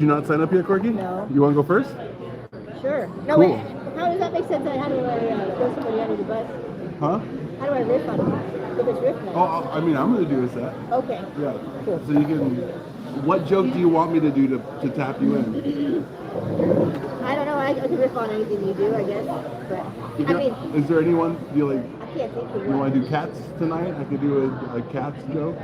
You not sign up yet, Corky? No. You want to go first? Sure. No, Cool. wait. How does that make sense? How do I throw somebody under the bus? Huh? How do I riff on it? If it's riff night. Oh, I mean, I'm going to do a set. Okay. Yeah. Cool. So you can. What joke do you want me to do to tap you in? I don't know. I can riff on anything you do, I guess. But I mean, is there anyone you like? I can't think of You one. want to do cats tonight? I could do a cats joke.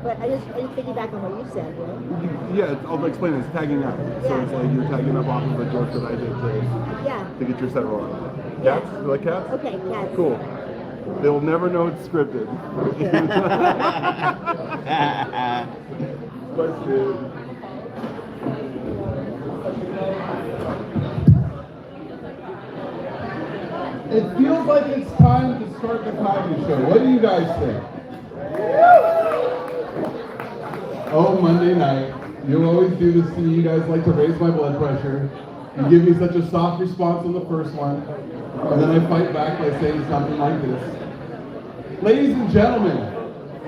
But I just piggyback on what you said. Right? Yeah, I'll explain it. It's tagging up. So Yeah. it's like you're tagging up off of a joke that I did to get your set rolling. Cats? You like cats? Okay, cats. Cool. They'll never know it's scripted. Question. It feels like it's time to start the comedy show. What do you guys think? Oh, Monday night. You always do this to me. You guys like to raise my blood pressure. You give me such a soft response on the first one, and then I fight back by saying something like this. Ladies and gentlemen,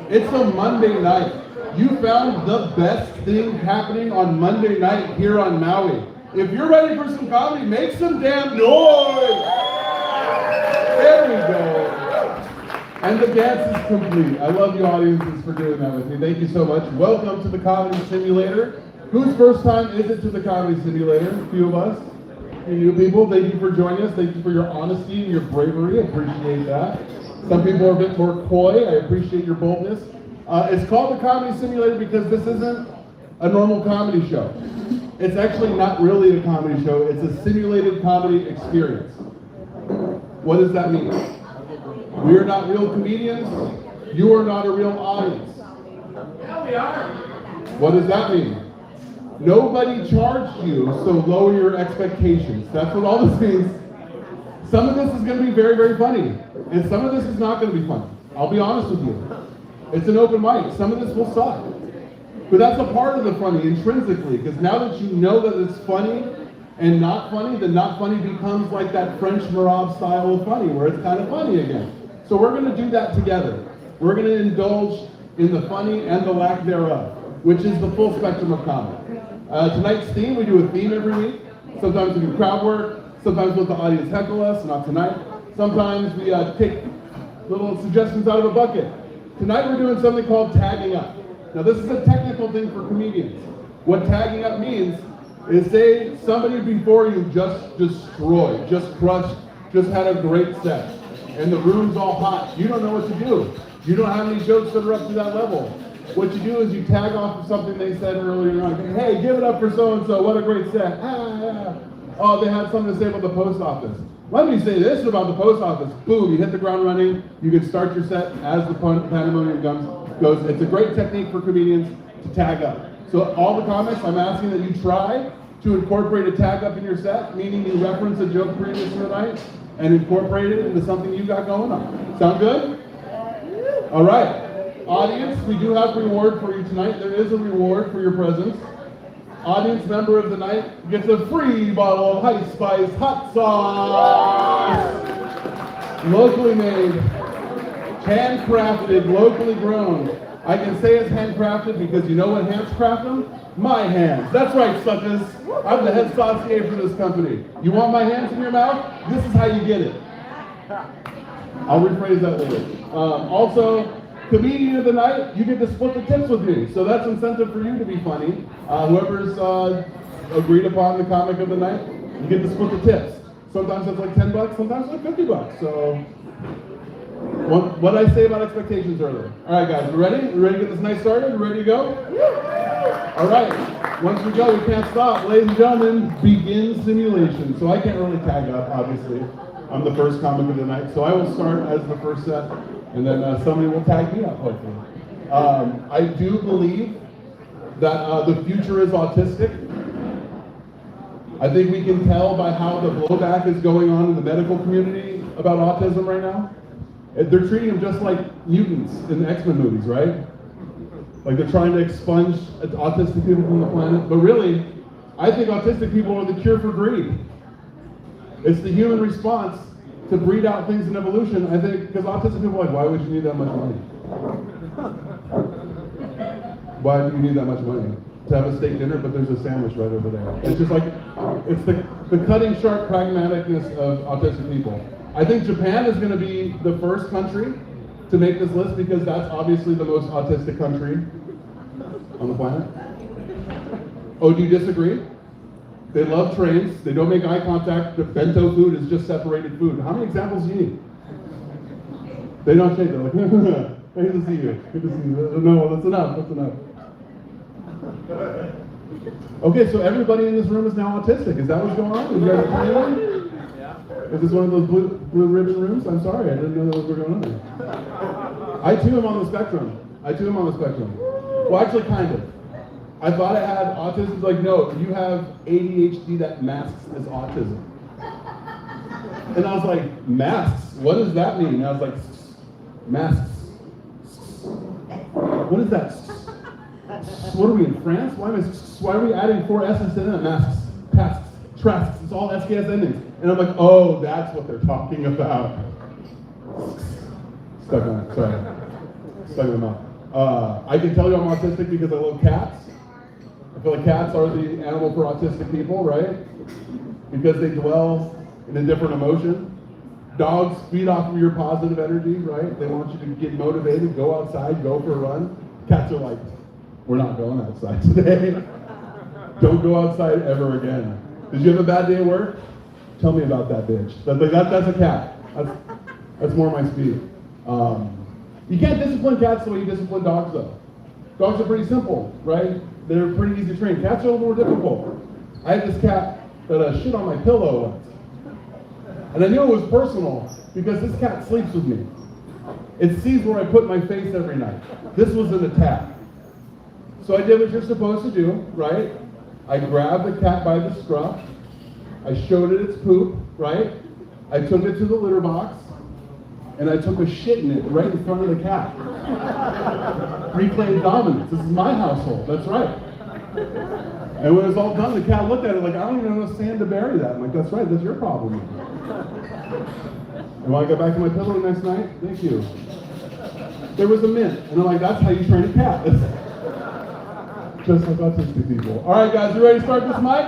it's a Monday night. You found the best thing happening on Monday night here on Maui. If you're ready for some comedy, make some damn noise! There we go. And the dance is complete. I love you audiences for doing that with me. Thank you so much. Welcome to the Comedy Simulator. Whose first time is it to the Comedy Simulator? A few of us. You new people, thank you for joining us. Thank you for your honesty and your bravery. I appreciate that. Some people are a bit more coy. I appreciate your boldness. It's called the Comedy Simulator because this isn't a normal comedy show. It's actually not really a comedy show. It's a simulated comedy experience. What does that mean? We are not real comedians. You are not a real audience. Yeah, we are. What does that mean? Nobody charged you, so lower your expectations. That's what all this means. Some of this is going to be very, very funny. And some of this is not going to be funny. I'll be honest with you. It's an open mic. Some of this will suck. But that's a part of the funny intrinsically, because now that you know that it's funny and not funny, then not funny becomes like that French Marab style of funny, where it's kind of funny again. So we're going to do that together. We're going to indulge in the funny and the lack thereof, which is the full spectrum of comedy. Tonight's theme, we do a theme every week. Sometimes we do crowd work. Sometimes let the audience heckle us, not tonight. Sometimes we take little suggestions out of a bucket. Tonight we're doing something called tagging up. Now this is a technical thing for comedians. What tagging up means is say somebody before you just destroyed, just crushed, just had a great set. And the room's all hot. You don't know what to do. You don't have any jokes that are up to that level. What you do is you tag off of something they said earlier on. Hey, give it up for so-and-so. What a great set. Oh, they had something to say about the post office. Let me say this about the post office. Boom, you hit the ground running. You can start your set as the pandemonium goes. It's a great technique for comedians to tag up. So all the comics, I'm asking that you try to incorporate a tag up in your set, meaning you reference a joke previous to the night and incorporate it into something you got going on. Sound good? All right. Audience, we do have a reward for you tonight. There is a reward for your presence. Audience member of the night gets a free bottle of High Spice hot sauce. Locally made, handcrafted, locally grown. I can say it's handcrafted because you know what hands craft them? My hands. That's right, suckers. I'm the head saucier for this company. You want my hands in your mouth? This is how you get it. I'll rephrase that later. Also, comedian of the night, you get to split the tips with me. So that's incentive for you to be funny. Whoever's agreed upon the comic of the night, you get to split the tips. Sometimes it's like $10, sometimes it's like $50. So what did I say about expectations earlier? All right, guys, we ready? We ready to get this night started? We ready to go? All right. Once we go, we can't stop. Ladies and gentlemen, begin simulation. So I can't really tag up, obviously. I'm the first comic of the night, so I will start as the first set. And then somebody will tag me up, hopefully. I do believe that the future is autistic. I think we can tell by how the blowback is going on in the medical community about autism right now. They're treating them just like mutants in the X-Men movies, right? Like they're trying to expunge autistic people from the planet. But really, I think autistic people are the cure for greed. It's the human response to breed out things in evolution. I think, because autistic people are like, why would you need that much money? Why do you need that much money? to have a steak dinner, but there's a sandwich right over there. It's just like, it's the cutting sharp pragmaticness of autistic people. I think Japan is going to be the first country to make this list because that's obviously the most autistic country on the planet. Oh, do you disagree? They love trains, they don't make eye contact, the bento food is just separated food. How many examples do you need? They don't shake, they're like, good to see you, good to see you. No, that's enough. Okay, so everybody in this room is now autistic. Is that what's going on? You guys are playing? Yeah. Is this one of those blue ribbon rooms? I'm sorry, I didn't know that was going on there. I too am on the spectrum. Well, actually, kind of. I thought I had autism. Like, no, you have ADHD that masks as autism. And I was like, masks? What does that mean? And I was like, masks. What is that? What are we in France? Why are we adding 4 S's to that? Masks, tasks, trasks. It's all SKS endings. And I'm like, oh, that's what they're talking about. Stuck on it. Sorry. Stuck in my mouth. I can tell you I'm autistic because I love cats. I feel like cats are the animal for autistic people, right? Because they dwell in a different emotion. Dogs feed off of your positive energy, right? They want you to get motivated, go outside, go for a run. Cats are like, we're not going outside today. Don't go outside ever again. Did you have a bad day at work? Tell me about that bitch. That's a cat. That's more my speed. You can't discipline cats the way you discipline dogs, though. Dogs are pretty simple, right? They're pretty easy to train. Cats are a little more difficult. I had this cat that shit on my pillow once. And I knew it was personal because this cat sleeps with me. It sees where I put my face every night. This was an attack. So I did what you're supposed to do, right? I grabbed the cat by the scruff. I showed it its poop, right? I took it to the litter box. And I took a shit in it right in front of the cat. Reclaimed dominance. This is my household. That's right. And when it was all done, the cat looked at it like, I don't even know enough sand to bury that. I'm like, that's right. That's your problem. And when I got back to my pillow the next night, thank you. There was a mint. And I'm like, that's how you train a cat. Just like autistic people. All right, guys, you ready to start this mic?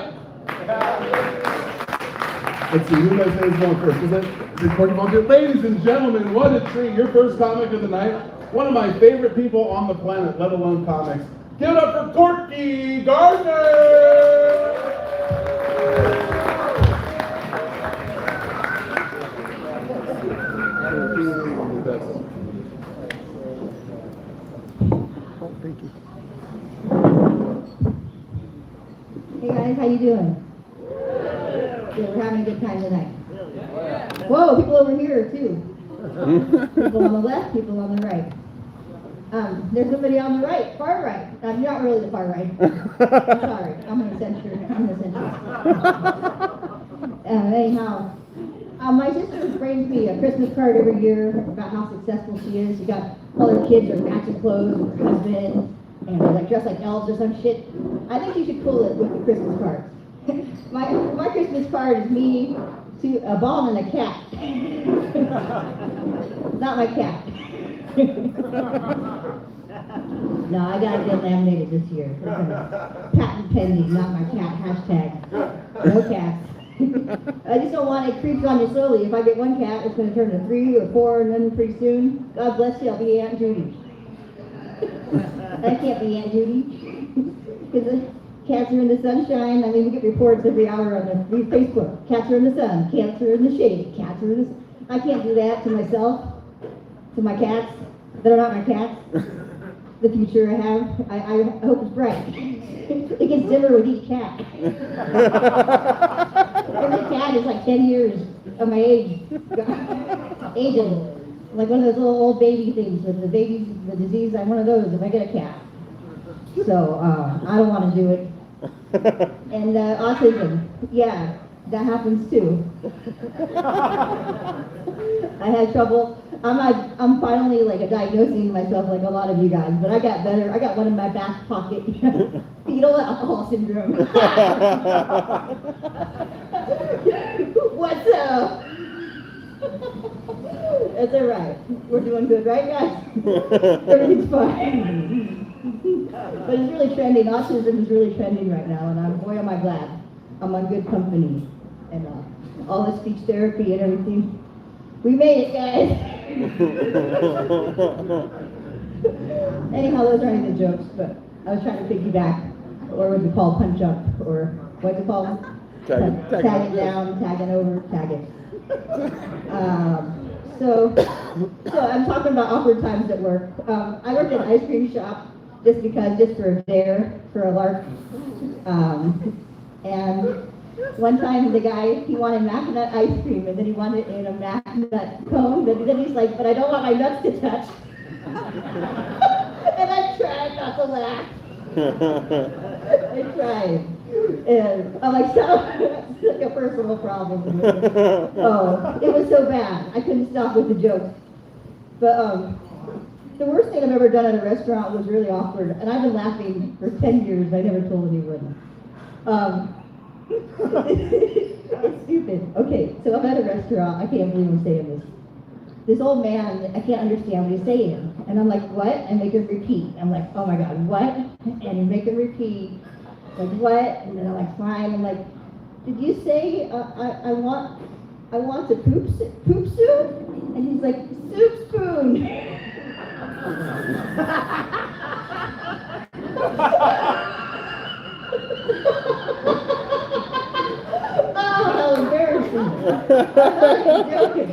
Let's see, who did I say is going first? Is it Courtney Volunteer? Ladies and gentlemen, what a treat. Your first comic of the night. One of my favorite people on the planet, let alone comics. Give it up for Courtney Gardner! Thank you. Hey guys, how you doing? Yeah, we're having a good time tonight. Whoa, people over here too. People on the left, people on the right. There's somebody on the right, far right. You're not really the far right. I'm sorry, I'm gonna censor. Anyhow, my sister brings me a Christmas card every year about how successful she is. She got all her kids are matching clothes with her husband, and they're like dressed like elves or some shit. I think you should pull it with the Christmas cards. My Christmas card is me, to a ball and a cat. Not my cat. No, I gotta get laminated this year. Patent pending, not my cat. Hashtag no cats. I just don't want it creeps on you slowly. If I get one cat, it's gonna turn to 3 or 4, and then pretty soon, God bless you, I'll be Aunt Judy. I can't be Aunt Judy. Because cats are in the sunshine. I mean, we get reports every hour on the Facebook. Cats are in the sun. Cats are in the shade. Cats are in the... I can't do that to myself, to my cats that are not my cats. The future I have, I hope it's bright. It gets dimmer with each cat. Every cat is like 10 years of my age. Aging. Like one of those little old baby things with the babies, the disease. I'm one of those if I get a cat. So I don't want to do it. And autism, yeah, that happens too. I had trouble. I'm finally like diagnosing myself like a lot of you guys, but I got better. I got one in my back pocket. Fetal alcohol syndrome. What's up? That's all right. We're doing good, right, guys? Everything's fine. But it's really trending. Autism is really trending right now, and boy, am I glad. I'm on good company. And all the speech therapy and everything. We made it, guys. Anyhow, those aren't the jokes, but I was trying to piggyback, or what we call punch up, or what do you call them? Tag it down, tag it over, tag it. So I'm talking about awkward times at work. I worked at an ice cream shop just for a dare, for a lark. And one time the guy, he wanted mac nut ice cream, and then he wanted it in a mac nut cone, and then he's like, but I don't want my nuts to touch. And I tried not to laugh. I tried. And I'm like, so, it's like a personal problem. Oh, it was so bad. I couldn't stop with the jokes. But the worst thing I've ever done at a restaurant was really awkward. And I've been laughing for 10 years. I never told anyone. It's stupid. Okay, so I'm at a restaurant. I can't believe I'm saying this. This old man, I can't understand what he's saying. And I'm like, what? And make him repeat. I'm like, oh my God, what? And you make him repeat. Like, what? And then I'm like, fine. I'm like, did you say I want to poop soup? And he's like, soup spoon. Oh, how embarrassing. I'm joking.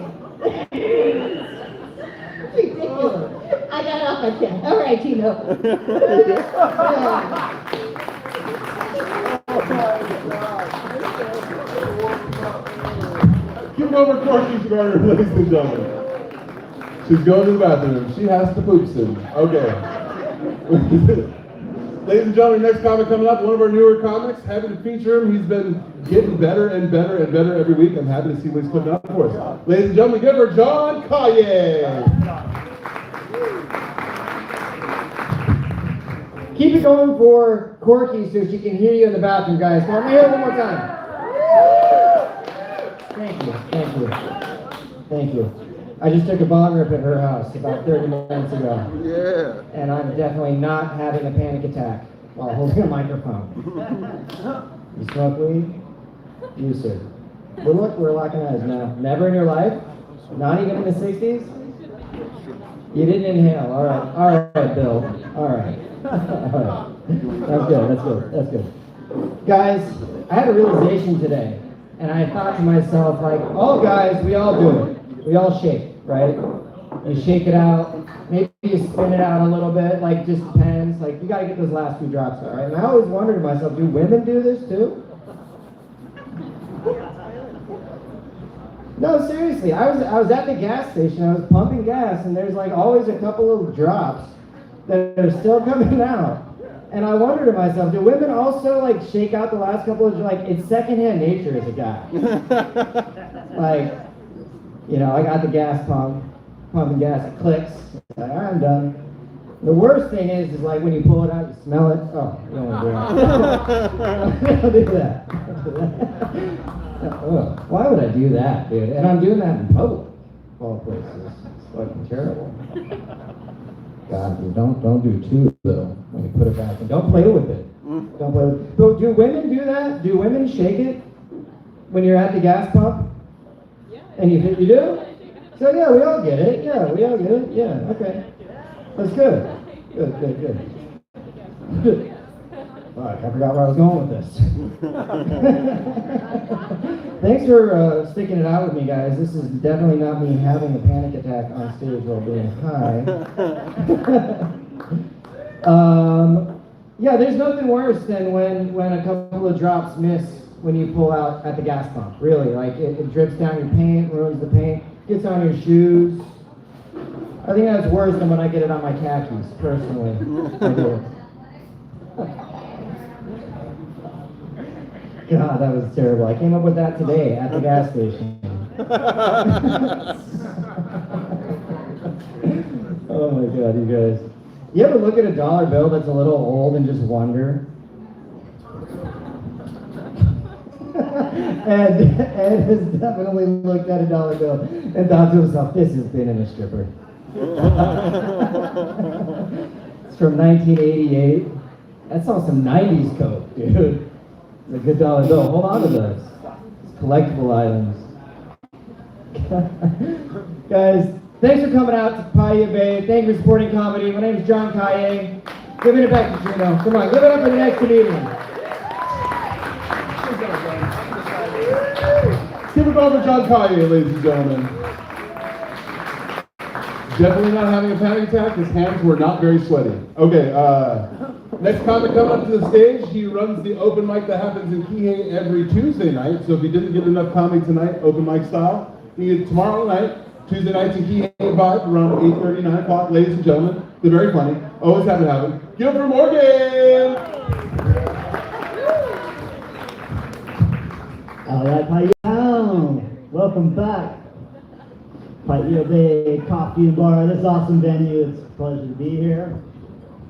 Ridiculous. I got it off my chest. All right, Tino. Give over Corky's garter, ladies and gentlemen. She's going to the bathroom. She has to poop soon. Okay. Ladies and gentlemen, next comic coming up, one of our newer comics. Happy to feature him. He's been getting better and better and better every week. I'm happy to see what he's putting up for us. Ladies and gentlemen, give her John Kaye. Keep it going for Corky so she can hear you in the bathroom, guys. Come on, let me hear it one more time. Thank you, thank you, thank you. I just took a bong rip at her house about 30 minutes ago. Yeah. And I'm definitely not having a panic attack while holding a microphone. You smoke weed? You, sir. We're locking eyes now. Never in your life? Not even in the 60s? You didn't inhale. All right, Bill. All right. All right. That's good. Guys, I had a realization today, and I thought to myself, like, all guys, we all do it. We all shake, right? You shake it out, maybe you spin it out a little bit, like, just depends. Like, you gotta get those last few drops out, right? And I always wondered to myself, do women do this too? No, seriously, I was at the gas station, I was pumping gas, and there's like always a couple little drops that are still coming out. And I wondered to myself, do women also like shake out the last couple of, like, it's secondhand nature as a guy. Like, you know, I got the gas pump, pumping gas, it clicks, like, all right, I'm done. The worst thing is like when you pull it out, you smell it. Oh, you don't want to do that. Don't do that. Oh, why would I do that, dude? And I'm doing that in public, of all places. It's fucking terrible. God, dude, don't do two though when you put it back, and don't play with it. Don't play with it. So, do women do that? Do women shake it when you're at the gas pump? Yeah. And you do? So yeah, we all get it. Yeah, we all get it. Yeah, okay. That's good. Good. Fuck, I forgot where I was going with this. Thanks for sticking it out with me, guys. This is definitely not me having a panic attack on stage while being high. Yeah, there's nothing worse than when a couple of drops miss when you pull out at the gas pump. Really, like it drips down your paint, ruins the paint, gets on your shoes. I think that's worse than when I get it on my khakis, personally. I do. God, that was terrible. I came up with that today at the gas station. Oh my God, you guys. You ever look at a dollar bill that's a little old and just wonder? And Ed has definitely looked at a dollar bill and thought to himself, this has been in a stripper. It's It's from 1988. That's on some 90s coke, dude. It's a good dollar bill. Hold on to those. It's collectible items. Guys, thanks for coming out to Paiute Bay. Thank you for supporting comedy. My name is John Kaye. Giving it back to Gino. Come on, give it up for the next comedian. Give it over John Collier, ladies and gentlemen. Definitely not having a panic attack. His hands were not very sweaty. Okay, next comic coming up to the stage. He runs the open mic that happens in Kihei every Tuesday night. So if you didn't get enough comedy tonight, open mic style, you get it tomorrow night, Tuesday nights in Kihei Vibe around 8:30, 9 o'clock. Ladies and gentlemen, they're very funny. Always happy to have them. Give it for Morgan! All right, how you doing? Welcome back. Paiute Bay Coffee and Bar, this awesome venue. It's a pleasure to be here.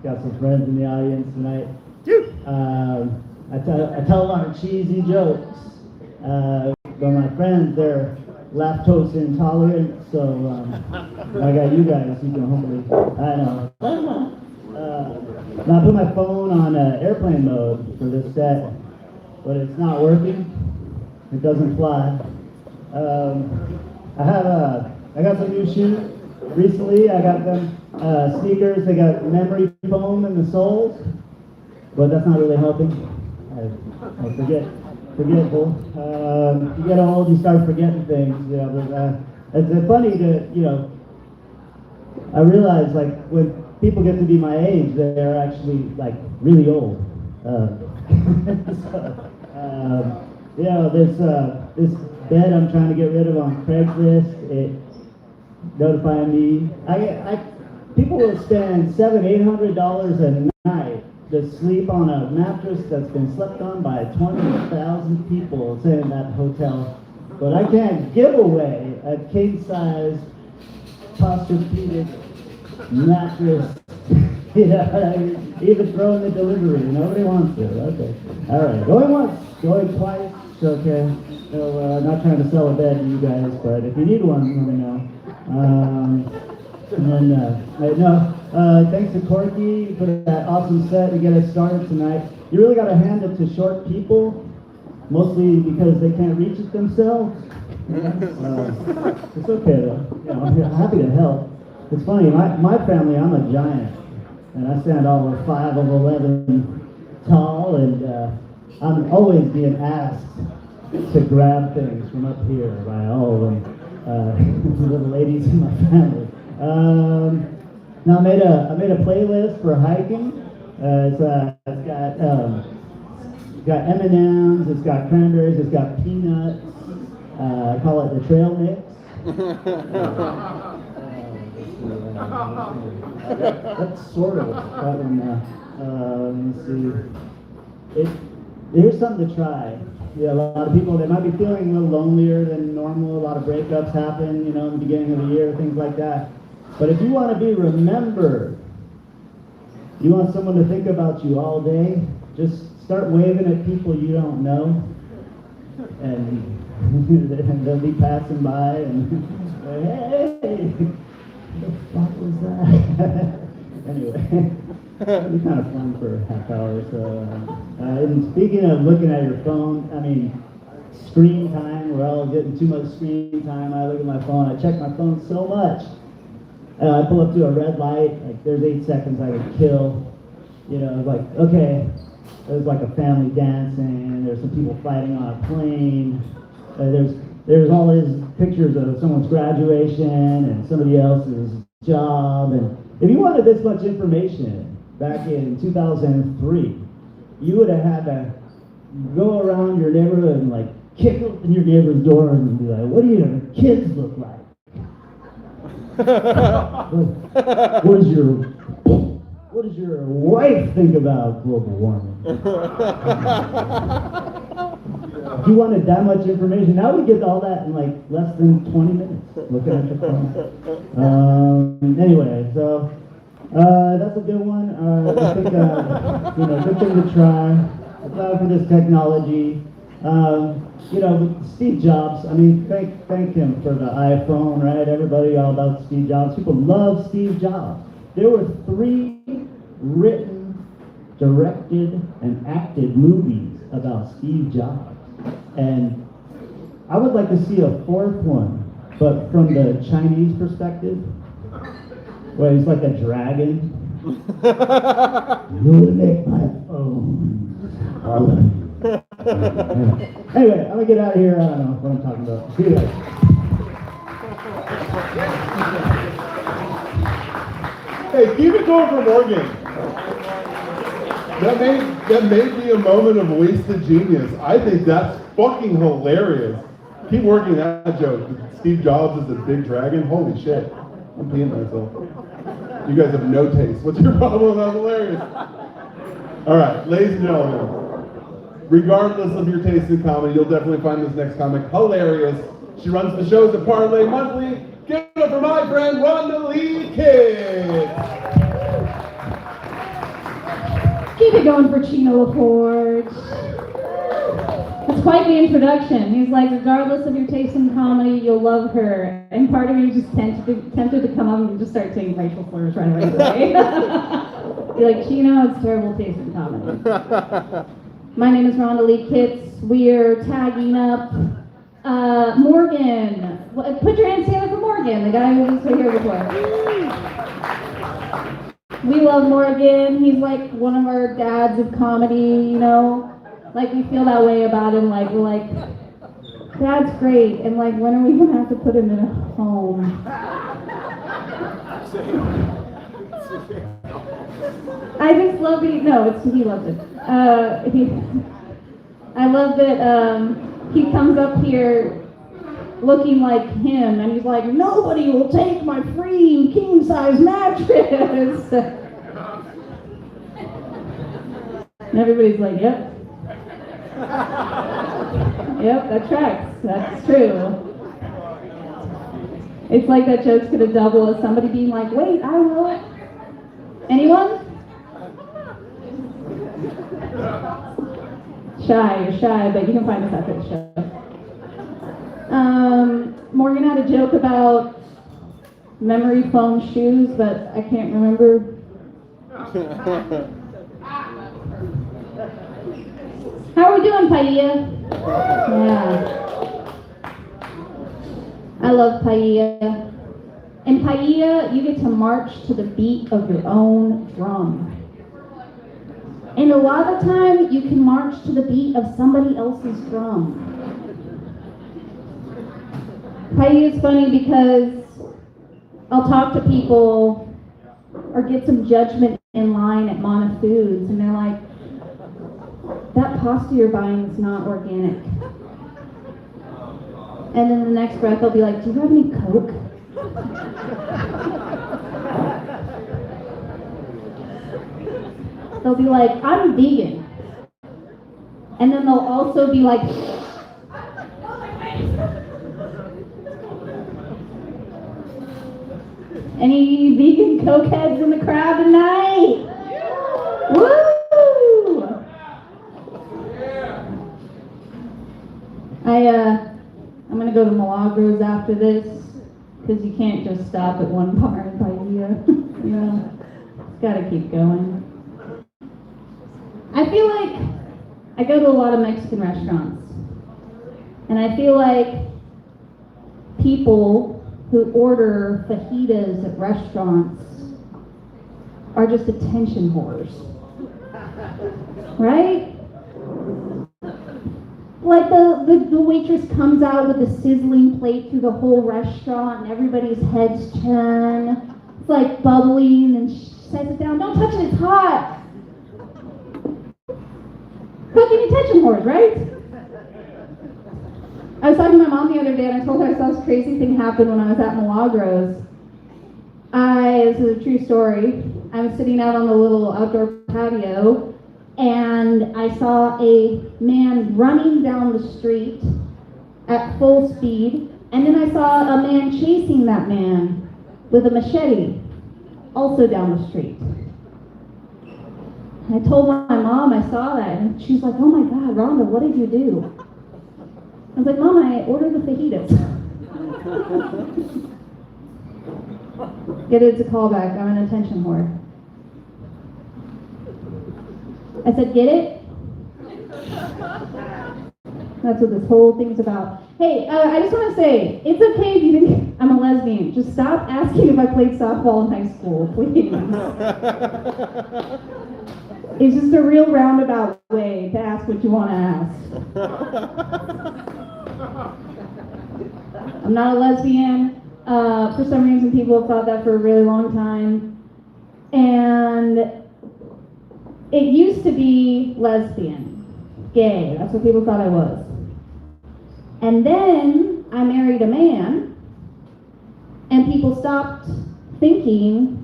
Got some friends in the audience tonight. I tell a lot of cheesy jokes, but my friends, they're lactose intolerant, so I got you guys. You can hopefully, I know. Now I put my phone on airplane mode for this set, but it's not working. It doesn't fly. I got some new shoes recently. I got them sneakers. They got memory foam in the soles, but that's not really helping. I forgetful. You get old, you start forgetting things. You know, but it's funny to, you know, I realize like when people get to be my age, they're actually like really old. You know, this bed I'm trying to get rid of on Craigslist, it notifying me. People will spend $700-800 a night to sleep on a mattress that's been slept on by 20,000 people, say in that hotel. But I can't give away a king-size Posturepedic mattress. Yeah, even throwing the delivery. Nobody wants it. Okay. All right. Going once, going twice. Okay. So not trying to sell a bed to you guys, but if you need one, let me know. And then thanks to Corky for that awesome set to get us started tonight. You really got to hand it to short people, mostly because they can't reach it themselves. It's okay though. You know, I'm happy to help. It's funny. My family, I'm a giant. And I stand all of 5 of 11 tall, and I'm always being asked to grab things from up here by all of the little ladies in my family. Now I made a playlist for hiking. It's got M&Ms, it's got cranberries, it's got peanuts. I call it the trail mix. That's sort of that one. Let me see. Here's something to try. Yeah, a lot of people, they might be feeling a little lonelier than normal. A lot of breakups happen, you know, in the beginning of the year, things like that. But if you want to be remembered, you want someone to think about you all day, just start waving at people you don't know, and they'll be passing by and hey, what the fuck was that? Anyway, it'll be kind of fun for a half hour. So, and speaking of looking at your phone, I mean, screen time. We're all getting too much screen time. I look at my phone. I check my phone so much. I pull up to a red light. Like there's 8 seconds I could kill. You know, like okay, there's like a family dancing. There's some people fighting on a plane. There's all these pictures of someone's graduation and somebody else's job. And if you wanted this much information back in 2003, you would have had to go around your neighborhood and like kick open your neighbor's door and be like, what do your kids look like? What does your wife think about global warming? If you wanted that much information, now we get all that in like less than 20 minutes looking at your phone. Anyway, so that's a good one. I think good thing to try. I'm glad for this technology. You know, Steve Jobs. I mean, thank him for the iPhone, right? Everybody all about Steve Jobs. People love Steve Jobs. There were 3 written, directed, and acted movies about Steve Jobs. And I would like to see a fourth one, but from the Chinese perspective, where he's like a dragon. You make my phone. Anyway, I'm gonna get out of here. I don't know what I'm talking about. See you guys. Hey, keep it going for Morgan. That may be a moment of wasted genius. I think that's fucking hilarious. Keep working that joke. Steve Jobs is a big dragon. Holy shit. I'm peeing myself. You guys have no taste. What's your problem? That's hilarious. All right, ladies and gentlemen, regardless of your taste in comedy, you'll definitely find this next comic hilarious. She runs the shows at Parlay Monthly. Give it up for my friend, Rhonda Lee Kidd. Keep it going for Chino LaForge. It's quite the introduction. He's like, regardless of your taste in comedy, you'll love her. And part of me just tempted to come up and just start saying racial slurs right away. You're like, Chino, it's terrible taste in comedy. My name is Rhonda Lee Kitts. We're tagging up Morgan. Put your hands together for Morgan, the guy who was here before. We love Morgan. He's like one of our dads of comedy, you know? Like, we feel that way about him. Like, we're like, Dad's great. And like, when are we going to have to put him in a home? I just love it. No, he loves it. I love that he comes up here looking like him, and he's like, nobody will take my free king-size mattress. And everybody's like, yep. Yep, that tracks. That's true. It's like that joke's gonna double as somebody being like, wait, I will. Anyone? You're shy, but you can find us after the show. Morgan had a joke about memory foam shoes, but I can't remember. How are we doing, Paella? Yeah. I love Paella. In Paella, you get to march to the beat of your own drum. And a lot of the time, you can march to the beat of somebody else's drum. Paella is funny because I'll talk to people or get some judgment in line at Mana Foods, and they're like, that pasta you're buying is not organic. And then the next breath, they'll be like, do you have any Coke? They'll be like, I'm vegan. And then they'll also be like, any vegan Coke heads in the crowd tonight? Woo! I'm gonna go to Milagros after this, because you can't just stop at one bar in Bahia. You know, it's gotta keep going. I feel like I go to a lot of Mexican restaurants, and I feel like people who order fajitas at restaurants are just attention whores. Right? Like the waitress comes out with a sizzling plate through the whole restaurant and everybody's heads turn. It's like bubbling and she sets it down. Don't touch it, it's hot. Fucking attention whores, right? I was talking to my mom the other day and I told her I saw this crazy thing happen when I was at Milagros. This is a true story. I was sitting out on the little outdoor patio and I saw a man running down the street at full speed, and then I saw a man chasing that man with a machete, also down the street. I told my mom I saw that, and she's like, oh my God, Rhonda, what did you do? I was like, Mom, I ordered the fajitas. Get it, it's a callback, I'm an attention whore. I said, get it? That's what this whole thing's about. Hey, I just want to say, it's okay if you think I'm a lesbian. Just stop asking if I played softball in high school, please. It's just a real roundabout way to ask what you want to ask. I'm not a lesbian. For some reason, people have thought that for a really long time. And it used to be lesbian, gay. That's what people thought I was. And then I married a man, and people stopped thinking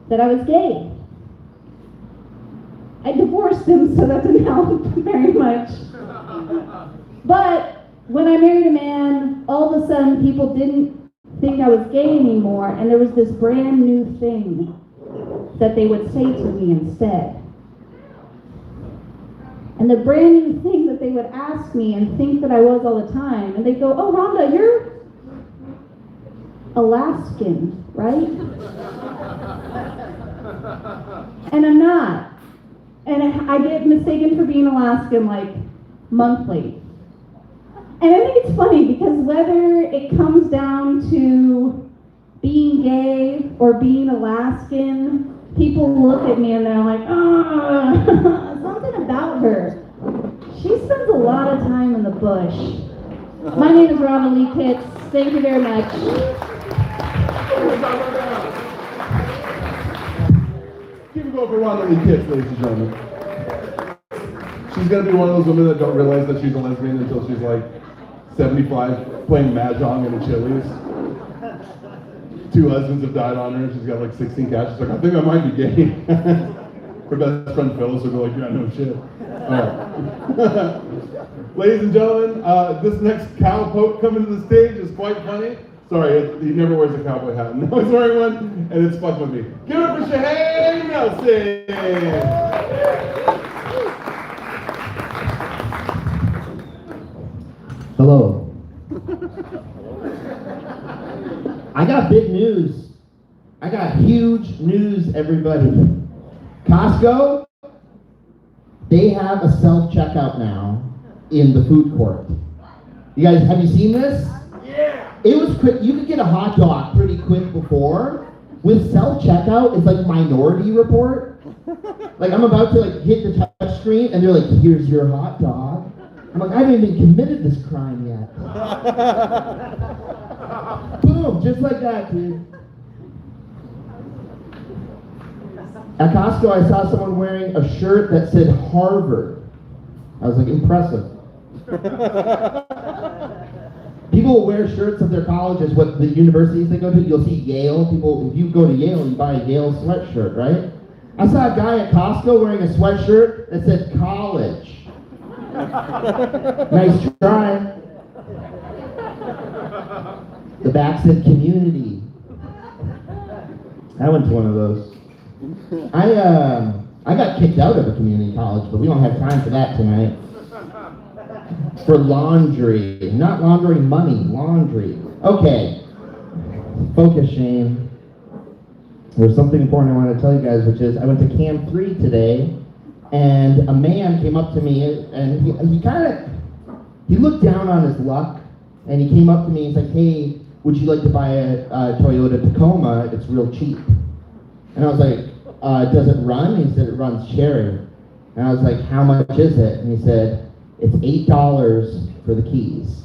that I was gay. I divorced him, so that didn't help very much. But when I married a man, all of a sudden people didn't think I was gay anymore, and there was this brand new thing that they would say to me instead. And the brand new thing that they would ask me and think that I was all the time, and they'd go, oh, Rhonda, you're Alaskan, right? And I'm not. And I get mistaken for being Alaskan like monthly. And I think it's funny because whether it comes down to being gay or being Alaskan, people look at me and they're like, oh, something about her. She spends a lot of time in the bush. My name is Rhonda Lee Pitts. Thank you very much. Keep it going for Rhonda Lee Pitts, ladies and gentlemen. She's going to be one of those women that don't realize that she's a lesbian until she's like 75, playing Mahjong in a Chili's. 2 husbands have died on her, and she's got like 16 cats. She's like, I think I might be gay. Her best friend Phyllis will be like, yeah, no shit. All right. Ladies and gentlemen, this next cowpoke coming to the stage is quite funny. Sorry, he never wears a cowboy hat. No, he's wearing one, and it's fucked with me. Give it up for Shaheen Nelson! Hello. I got big news. I got huge news, everybody. Costco, they have a self-checkout now in the food court. You guys, have you seen this? Yeah. It was quick. You could get a hot dog pretty quick before. With self-checkout, it's like Minority Report. Like I'm about to like hit the touch screen, and they're like, "Here's your hot dog." I'm like, I haven't even committed this crime yet. Boom, just like that, dude. At Costco, I saw someone wearing a shirt that said Harvard. I was like, impressive. People will wear shirts of their colleges, what the universities they go to. You'll see Yale. People, if you go to Yale, you buy a Yale sweatshirt, right? I saw a guy at Costco wearing a sweatshirt that said college. Nice try. The back said community. I went to one of those. I got kicked out of a community college, but we don't have time for that tonight. For laundry, not laundering money, laundry. Okay, focus, Shane. There's something important I want to tell you guys, which is I went to Camp 3 today, and a man came up to me, and he looked down on his luck, and he came up to me and said, hey, would you like to buy a Toyota Tacoma? It's real cheap. And I was like, does it run? He said, it runs cherry. And I was like, how much is it? And he said, it's $8 for the keys.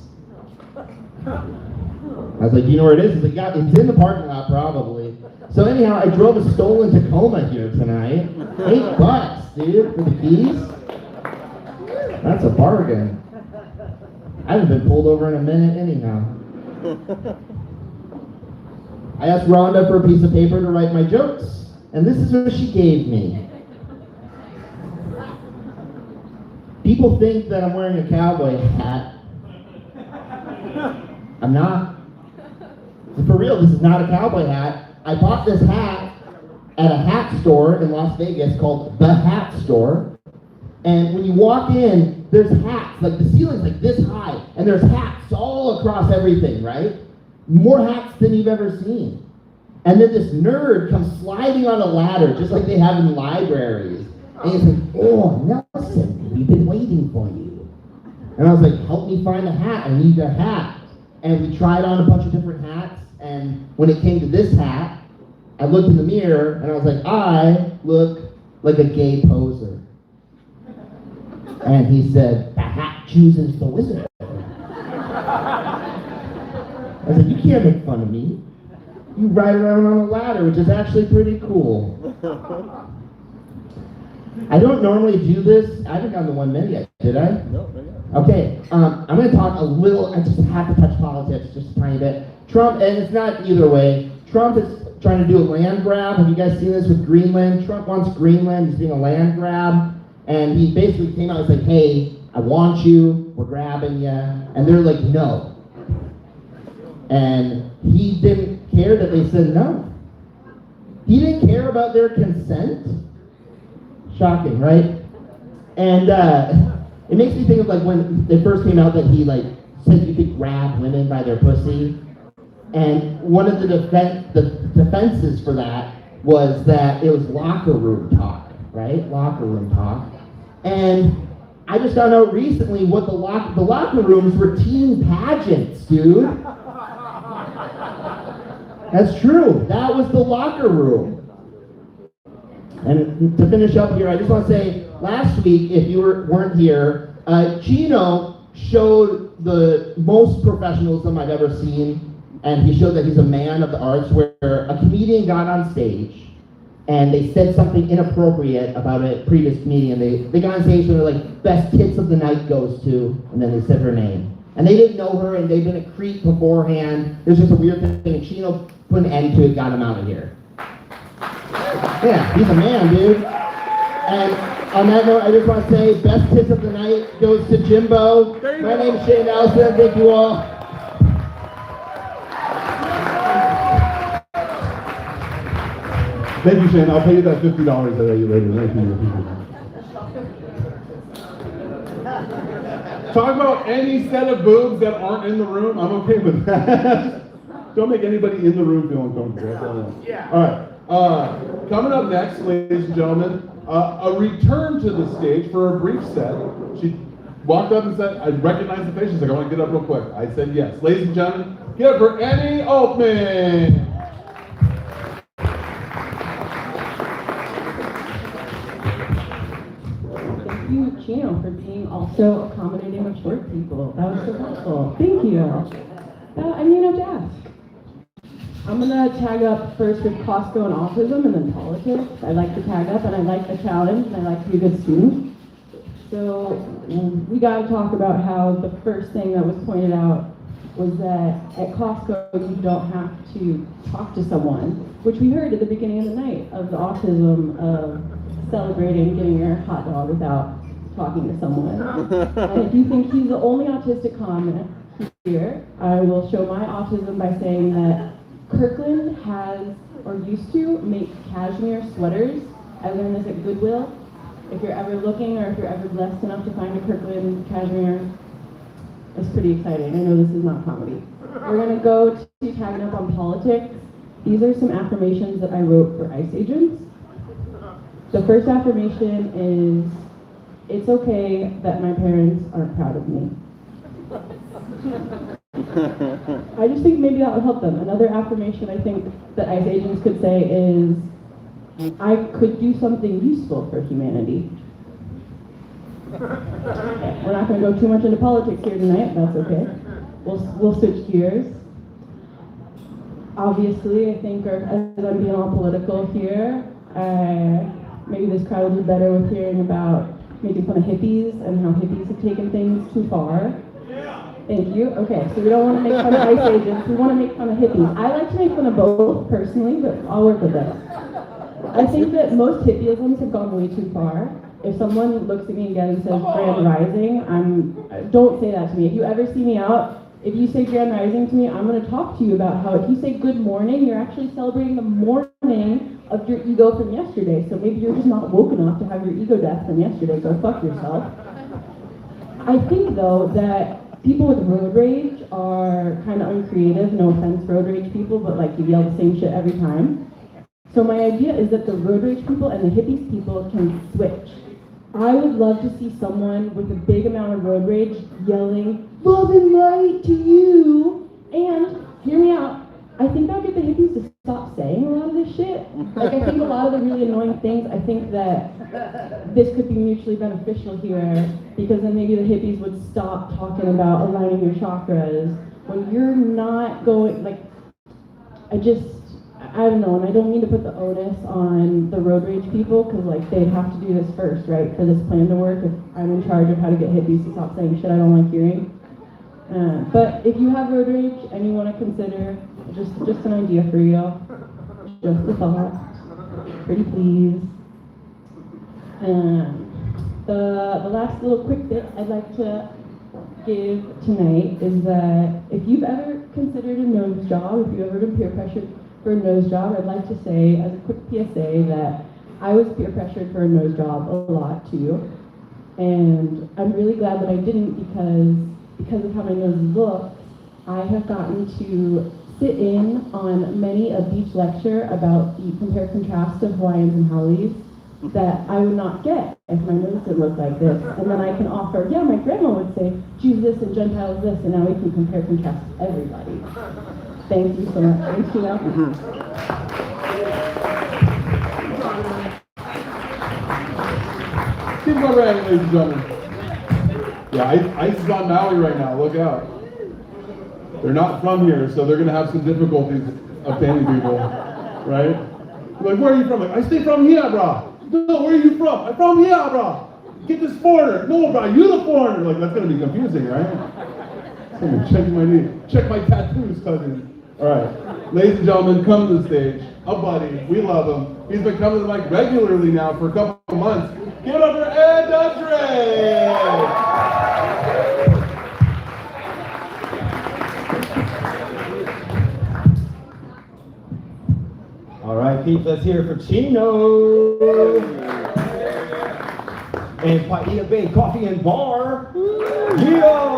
I was like, do you know where it is? He's like, yeah, it's in the parking lot probably. So anyhow, I drove a stolen Tacoma here tonight. $8, dude, for the keys? That's a bargain. I haven't been pulled over in a minute anyhow. I asked Rhonda for a piece of paper to write my jokes, and this is what she gave me. People think that I'm wearing a cowboy hat. I'm not. For real, this is not a cowboy hat. I bought this hat at a hat store in Las Vegas called The Hat Store. And when you walk in, there's hats, like the ceiling's like this high, and there's hats all across everything, right? More hats than you've ever seen. And then this nerd comes sliding on a ladder, just like they have in libraries. And he's like, oh, Nelson, we've been waiting for you. And I was like, help me find a hat, I need a hat. And we tried on a bunch of different hats, and when it came to this hat, I looked in the mirror, and I was like, I look like a gay poser. And he said, the hat chooses the wizard. I said, you can't make fun of me. You ride around on a ladder, which is actually pretty cool. I don't normally do this. I haven't gotten to 1 minute yet, did I? No. Okay, I'm going to talk a little, I just have to touch politics just a tiny bit. Trump, and it's not either way, Trump is trying to do a land grab. Have you guys seen this with Greenland? Trump wants Greenland, he's doing a land grab. And he basically came out and said, hey, I want you, we're grabbing you. And they're like, no. And he didn't care that they said no. He didn't care about their consent. Shocking, right? And it makes me think of like when they first came out that he like said you could grab women by their pussy. And one of the defenses for that was that it was locker room talk, right? Locker room talk. And I just found out recently what the locker rooms were teen pageants, dude. That's true. That was the locker room. And to finish up here, I just want to say, last week, if you weren't here, Chino showed the most professionalism I've ever seen, and he showed that he's a man of the arts, where a comedian got on stage, and they said something inappropriate about a previous comedian. They got on stage and they're like, best tits of the night goes to, and then they said her name. And they didn't know her, and they'd been a creep beforehand. It was just a weird thing, and Chino put an end to it, got him out of here. Yeah, he's a man, dude. And on that note, I just want to say, best tits of the night goes to Jimbo. My name's Shane Nelson. Thank you all. Thank you, Shane. I'll pay you that $50 I owe you later. Thank you. Talk about any set of boobs that aren't in the room. I'm okay with that. Don't make anybody in the room feel uncomfortable. That's all I want. Yeah. All right. Coming up next, ladies and gentlemen, a return to the stage for a brief set. She walked up and said, I recognized the face. She's like, I want to get up real quick. I said yes. Ladies and gentlemen, give it for Annie Oatman. Thank you, Chino, for being also accommodating of short people. That was so helpful. Thank you. I mean, I have to ask. I'm gonna tag up first with Costco and autism, and then politics. I like to tag up, and I like the challenge, and I like to be a good student. So we gotta talk about how the first thing that was pointed out was that at Costco you don't have to talk to someone, which we heard at the beginning of the night of the autism of celebrating getting your hot dog without talking to someone. And if you think he's the only autistic comment here, I will show my autism by saying that Kirkland has, or used to, make cashmere sweaters. I learned this at Goodwill. If you're ever looking, or if you're ever blessed enough to find a Kirkland cashmere, it's pretty exciting. I know this is not comedy. We're gonna go to tagging up on politics. These are some affirmations that I wrote for ICE agents. The first affirmation is, it's okay that my parents aren't proud of me. I just think maybe that would help them. Another affirmation I think that ICE agents could say is, I could do something useful for humanity. We're not going to go too much into politics here tonight, that's okay. We'll switch gears. Obviously, I think, as I'm being all political here, maybe this crowd will do better with hearing about making fun of hippies and how hippies have taken things too far. Thank you. Okay, so we don't want to make fun of ICE agents, we want to make fun of hippies. I like to make fun of both, personally, but I'll work with that. I think that most hippieisms have gone way too far. If someone looks at me again and says Grand Rising, don't say that to me. If you ever see me out, if you say Grand Rising to me, I'm going to talk to you about how if you say good morning, you're actually celebrating the morning of your ego from yesterday. So maybe you're just not woke enough to have your ego death from yesterday. Go fuck yourself. I think, though, that people with road rage are kind of uncreative. No offense, road rage people, but like you yell the same shit every time. So So my idea is that the road rage people and the hippies people can switch. I would love to see someone with a big amount of road rage yelling, "Love and light to you!" And, hear me out, I think that'll get the hippies to stop saying a lot of this shit. Like, I think a lot of the really annoying things, I think that this could be mutually beneficial here, because then maybe the hippies would stop talking about aligning your chakras when you're not going, like, I don't know, and I don't mean to put the onus on the road rage people, because, like, they'd have to do this first, right, for this plan to work, if I'm in charge of how to get hippies to stop saying shit I don't like hearing. But if you have road rage and you want to consider, just an idea for y'all, just a thought, pretty please. The last little quick bit I'd like to give tonight is that if you've ever considered a nose job, if you've ever been peer pressured for a nose job, I'd like to say as a quick PSA that I was peer pressured for a nose job a lot too. And I'm really glad that I didn't, because of how my nose looks, I have gotten to sit in on many a beach lecture about the compare contrast of Hawaiians and Howleys that I would not get if my nose didn't look like this. And then I can offer, yeah, my grandma would say, Jews this and Gentiles this, and now we can compare contrast everybody. Thank you so much. Thank you. Keep on running, ladies and gentlemen. Yeah, ICE is on Maui right now. Look out. They're not from here, so they're going to have some difficulties obtaining people, right? You're like, where are you from? Like, I stay from here, bro. No, where are you from? I'm from here, bro. Get this foreigner. No, bro, you're the foreigner. Like, that's going to be confusing, right? Check my knee. Check my tattoos, cousin. All right. Ladies and gentlemen, come to the stage. A buddy. We love him. He's been coming to the mic regularly now for a couple of months. Give it up for Ed Dundre! All right, peeps, let's hear it for Chino. And Paia Bay Coffee and Bar. Yeah!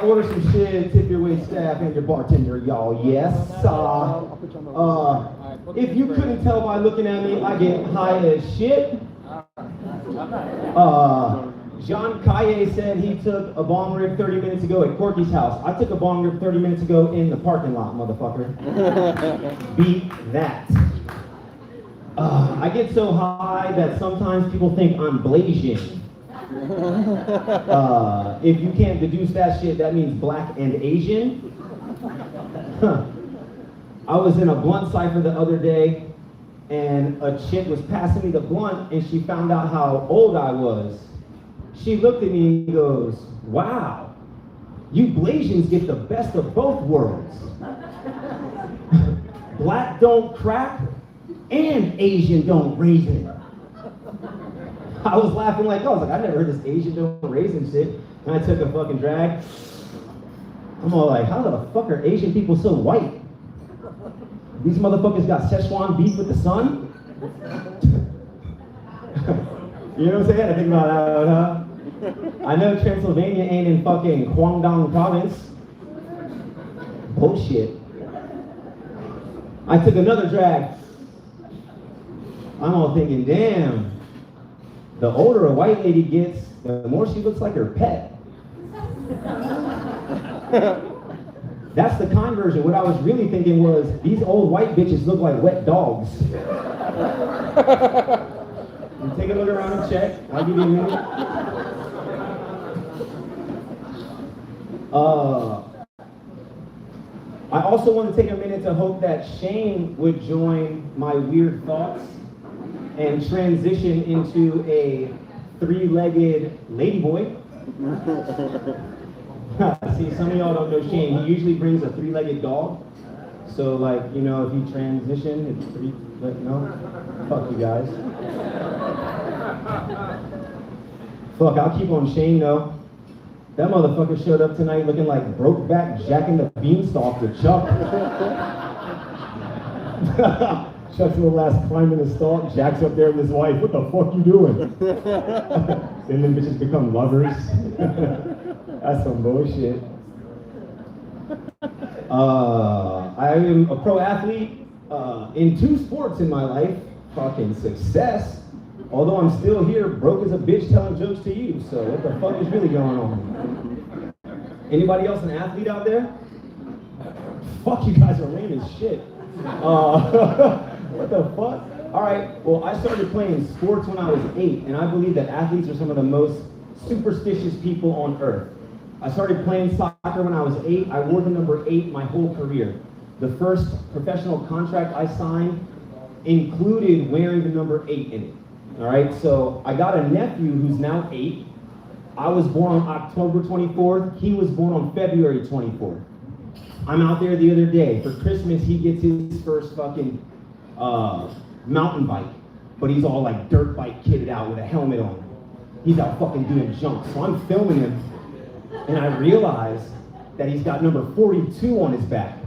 Order some shit, tip your wait staff and your bartender, y'all. Yes. If you couldn't tell by looking at me, I get high as shit. John Kaye said he took a bong rip 30 minutes ago at Corky's house. I took a bong rip 30 minutes ago in the parking lot, motherfucker. Beat that. I get so high that sometimes people think I'm Blasian. If you can't deduce that shit, that means black and Asian. I was in a blunt cipher the other day, and a chick was passing me the blunt, and she found out how old I was. She looked at me and goes, "Wow, you Blasians get the best of both worlds. Black don't crack, and Asian don't raisin." I was laughing like, I was like, I never heard this Asian don't raisin shit. And I took a fucking drag. I'm all like, how the fuck are Asian people so white? These motherfuckers got Szechuan beef with the sun? You know what I'm saying? I think about that, huh? I know Transylvania ain't in fucking Guangdong province. Bullshit. I took another drag. I'm all thinking, damn, the older a white lady gets, the more she looks like her pet. That's the kind version. What I was really thinking was, these old white bitches look like wet dogs. You take a look around and check. I'll give you a minute. I also want to take a minute to hope that Shane would join my weird thoughts and transition into a three-legged ladyboy. See, some of y'all don't know Shane. He usually brings a three-legged dog. So, like, you know, if you transition, it's three, like, no? Fuck you guys. Fuck, I'll keep on Shane, though. That motherfucker showed up tonight looking like Brokeback Jack and the Beanstalk with Chuck. Chuck's little ass climbing the stalk. Jack's up there with his wife. What the fuck you doing? And then bitches become lovers. That's some bullshit. I am a pro athlete, In 2 sports in my life, fucking success. Although I'm still here, broke as a bitch telling jokes to you. So what the fuck is really going on? Anybody else an athlete out there? Fuck, you guys are lame as shit. What the fuck? All right, well, I started playing sports when I was 8, and I believe that athletes are some of the most superstitious people on earth. I started playing soccer when I was 8. I wore the number 8 my whole career. The first professional contract I signed included wearing the number 8 in it. All right, so I got a nephew who's now 8. I was born on October 24th. He was born on February 24th. I'm out there the other day. For Christmas, he gets his first fucking mountain bike, but he's all like dirt bike kitted out with a helmet on. He's out fucking doing jumps. So I'm filming him, and I realize that he's got number 42 on his back.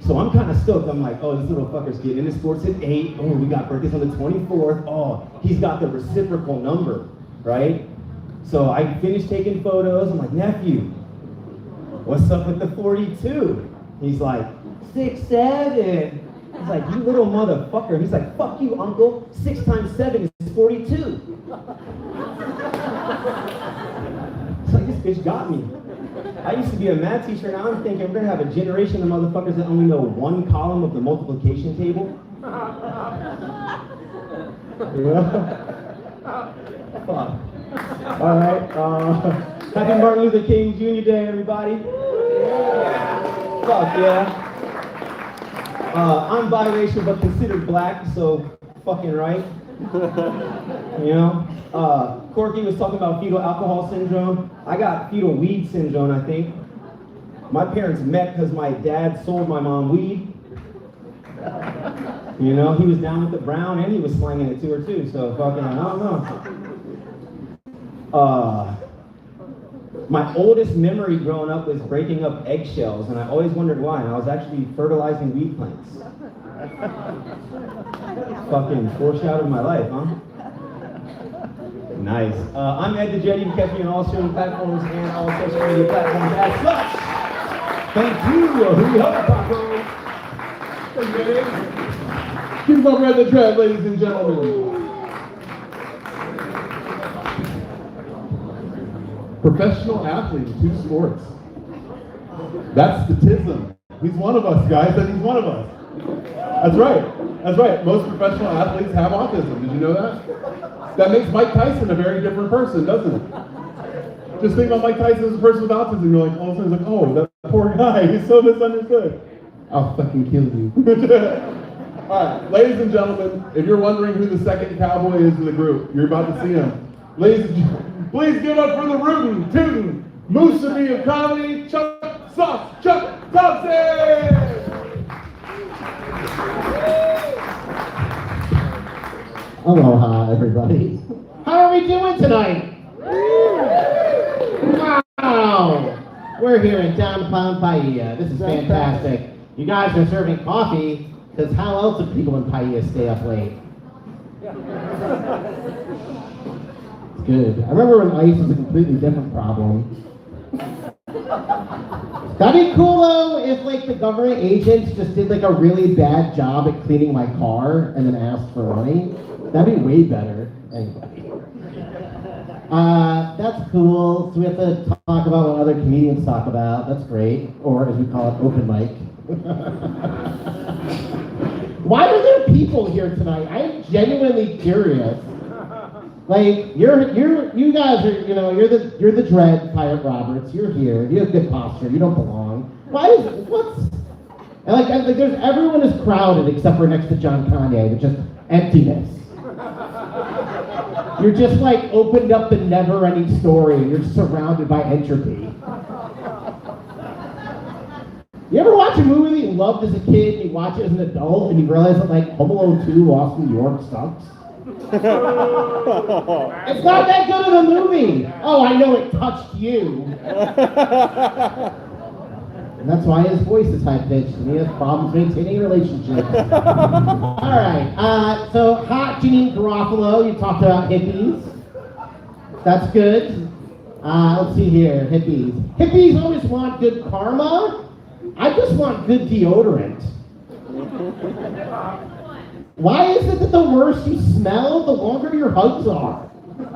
So I'm kind of stoked. I'm like, oh, this little fucker's getting into sports at 8. Oh, we got birthdays on the 24th. Oh, he's got the reciprocal number, right? So I finished taking photos. I'm like, nephew, what's up with the 42? He's like, 6'7". He's like, you little motherfucker. He's like, fuck you, uncle. 6 times 7 is 42. It's like, this bitch got me. I used to be a math teacher, now I'm thinking we're gonna have a generation of motherfuckers that only know 1 column of the multiplication table. Yeah. Fuck. All right. Happy Martin Luther King Jr. Day, everybody. Fuck yeah. I'm biracial but considered black, so fucking right. You know? Corky was talking about fetal alcohol syndrome. I got fetal weed syndrome, I think. My parents met because my dad sold my mom weed. You know, he was down with the brown and he was slanging it to her too, so fucking, I don't know. My oldest memory growing up was breaking up eggshells, and I always wondered why, and I was actually fertilizing weed plants. Fucking foreshadowed my life, huh? Nice. I'm Ed the Jet. You can catch me on all streaming platforms and all social media platforms as such. Thank you. Who you help, Paco? Keep up Red the Dread, ladies and gentlemen. Professional athlete in 2 sports. That's statism. He's one of us, guys, and he's one of us. That's right. That's right. Most professional athletes have autism. Did you know that? That makes Mike Tyson a very different person, doesn't it? Just think about Mike Tyson as a person with autism. You're like, all of a sudden, like, oh, that poor guy. He's so misunderstood. I'll fucking kill you. All right, ladies and gentlemen, if you're wondering who the second cowboy is in the group, you're about to see him. Ladies and gentlemen, please give up for the rootin', tootin', Moosey of comedy, Chuck Thompson! Aloha, everybody. How are we doing tonight? Wow! We're here in downtown Paia. This is fantastic. You guys are serving coffee, because how else do people in Paia stay up late? It's good. I remember when ice was a completely different problem. That'd be cool though if like the government agents just did like a really bad job at cleaning my car and then asked for money. That'd be way better. Anyway. That's cool. So we have to talk about what other comedians talk about. That's great. Or as we call it, open mic. Why are there people here tonight? I am genuinely curious. Like you guys are, you know, you're the dread Pirate Roberts. You're here. You have good posture. You don't belong. What's and like there's everyone is crowded except for next to John Kanye. There's just emptiness. You're just like opened up the never-ending story and you're surrounded by entropy. You ever watch a movie that you loved as a kid and you watch it as an adult and you realize that like Home Alone 2 Lost New York sucks? It's not that good of a movie. Oh, I know it touched you. And that's why his voice is high-pitched and he has problems maintaining relationships. Alright, so hot Janine Garofalo, you talked about hippies. That's good. Let's see here, hippies. Hippies always want good karma. I just want good deodorant. Why is it that the worse you smell, the longer your hugs are? It's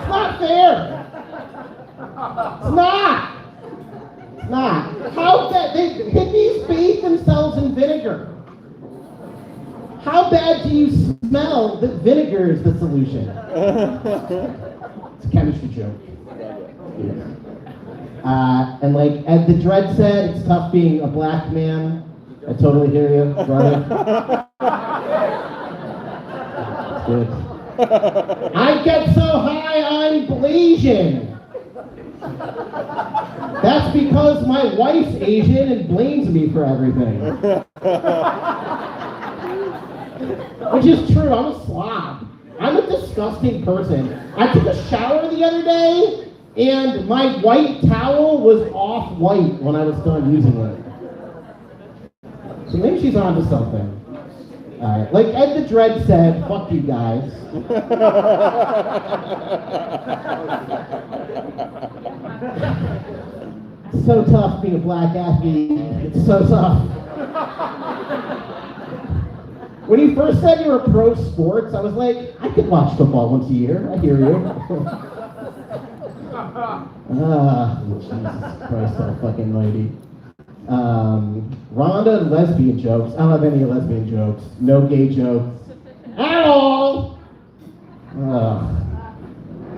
not fair. It's not. It's not. How bad? Hippies bathe themselves in vinegar. How bad do you smell that vinegar is the solution? It's a chemistry joke. And like as the Dread said, it's tough being a black man. I totally hear you, brother. It's good. I get so high I'm Blasian. That's because my wife's Asian and blames me for everything. Which is true, I'm a slob. I'm a disgusting person. I took a shower the other day, and my white towel was off-white when I was done using it. So maybe she's onto something. Alright, like Ed the Dread said, fuck you guys. It's so tough being a black athlete. It's so tough. When you first said you were pro sports, I was like, I could watch football once a year. I hear you. Jesus Christ, so fucking mighty. Rhonda, lesbian jokes. I don't have any lesbian jokes. No gay jokes. At all!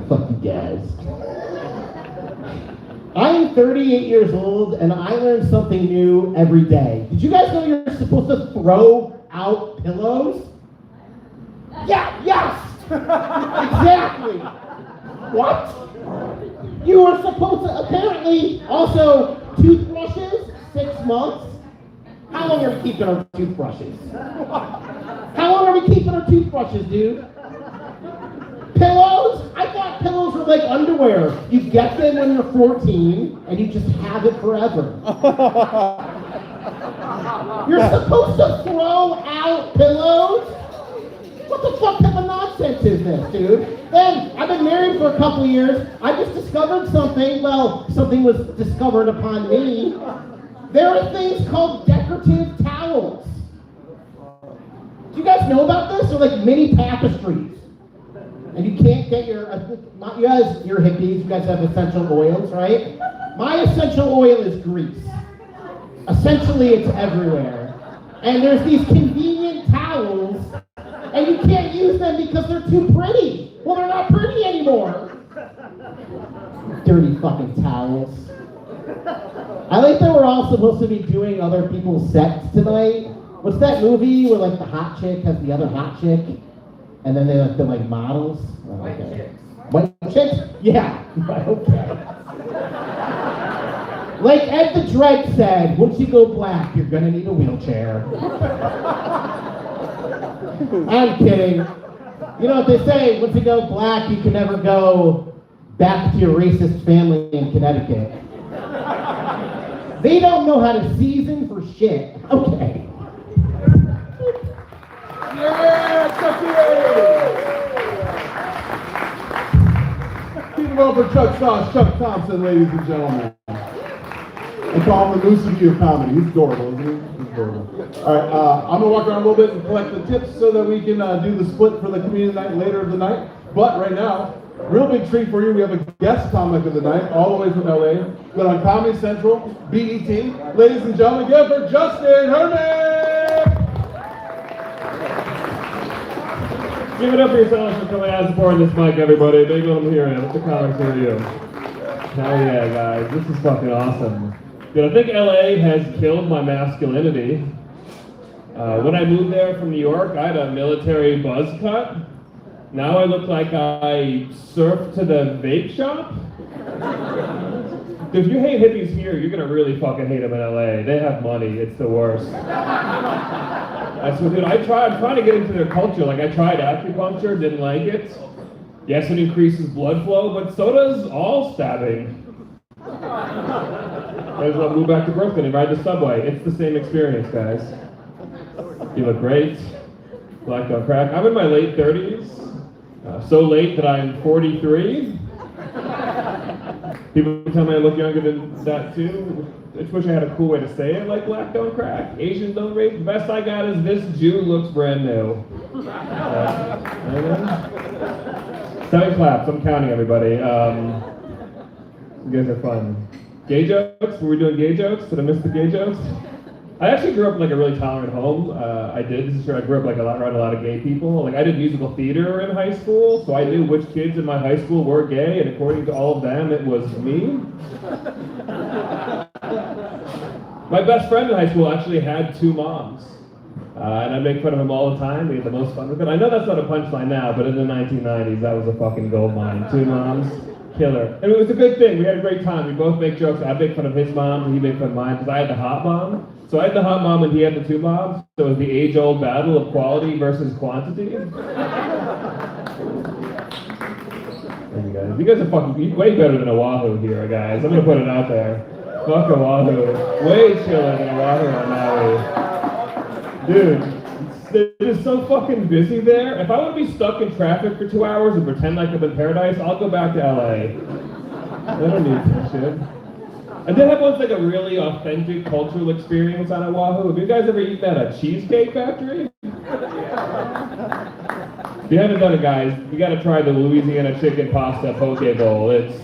Fuck you guys. I am 38 years old, and I learn something new every day. Did you guys know you're supposed to throw out pillows? Yeah, yes! Exactly! What? You were supposed to, apparently, also, toothbrushes, 6 months. How long are we keeping our toothbrushes? How long are we keeping our toothbrushes, dude? Pillows? I thought pillows were like underwear. You get them when you're 14, and you just have it forever. You're supposed to throw out pillows? What the fuck type of nonsense is this, dude? Then, I've been married for a couple years. I just discovered something. Well, something was discovered upon me. There are things called decorative towels. Do you guys know about this? They're like mini tapestries. And you can't get you guys, you're hippies, you guys have essential oils, right? My essential oil is grease. Essentially, it's everywhere. And there's these convenient towels, and you can't use them because they're too pretty. Well, they're not pretty anymore. Dirty fucking towels. I like that we're all supposed to be doing other people's sets tonight. What's that movie where like the hot chick has the other hot chick? And then they're like models? Oh, okay. White chicks? Yeah. Okay. Like Ed the Dread said, once you go black, you're gonna need a wheelchair. I'm kidding. You know what they say, once you go black, you can never go back to your racist family in Connecticut. They don't know how to season for shit. Okay. Yeah, Chucky! Keep it up for Chuck Sauce, Chuck Thompson, ladies and gentlemen. I call him the Moose of comedy. He's adorable, isn't he? He's adorable. All right, I'm going to walk around a little bit and collect the tips so that we can do the split for the community night later of the night. But right now, real big treat for you. We have a guest comic of the night, all the way from LA. But on Comedy Central, BET. Ladies and gentlemen, give it for Justin Herman! Give it up for yourselves for coming out and supporting this mic, everybody. Big one here. What's the comics for you? Hell yeah, guys. This is fucking awesome. Dude, I think LA has killed my masculinity. When I moved there from New York, I had a military buzz cut. Now I look like I surfed to the vape shop. If you hate hippies here, you're gonna really fucking hate them in LA. They have money, it's the worst. That's what, dude, I'm trying to get into their culture. Like I tried acupuncture, didn't like it. Yes, it increases blood flow, but so does all stabbing. Might as well move back to Brooklyn and ride the subway. It's the same experience, guys. You look great. Black on crack. I'm in my late 30s. So late that I'm 43. People tell me I look younger than that too. I just wish I had a cool way to say it, like black don't crack, Asians don't rape. The best I got is this Jew looks brand new. 7 claps, I'm counting everybody. You guys are fun. Gay jokes? Were we doing gay jokes? Did I miss the gay jokes? I actually grew up in like a really tolerant home. I grew up like around a lot of gay people. Like I did musical theater in high school, so I knew which kids in my high school were gay, and according to all of them, it was me. My best friend in high school actually had 2 moms. And I make fun of him all the time. We had the most fun with it. I know that's not a punchline now, but in the 1990s, that was a fucking gold mine. 2 moms, killer. And it was a good thing. We had a great time. We both make jokes. I make fun of his mom, and he made fun of mine, because I had the hot mom. So I had the hot mom, and he had the 2 moms. So it was the age-old battle of quality versus quantity. Thank you guys. You guys are fucking way better than Oahu here, guys. I'm gonna put it out there. Fuck Oahu. Way chiller than Oahu on Maui. Dude, it is so fucking busy there. If I want to be stuck in traffic for 2 hours and pretend like I'm in paradise, I'll go back to LA. I don't need that shit. I did have once like a really authentic cultural experience on Oahu. Have you guys ever eaten at a cheesecake factory? If you haven't done it, guys, you gotta try the Louisiana chicken pasta poke bowl. It's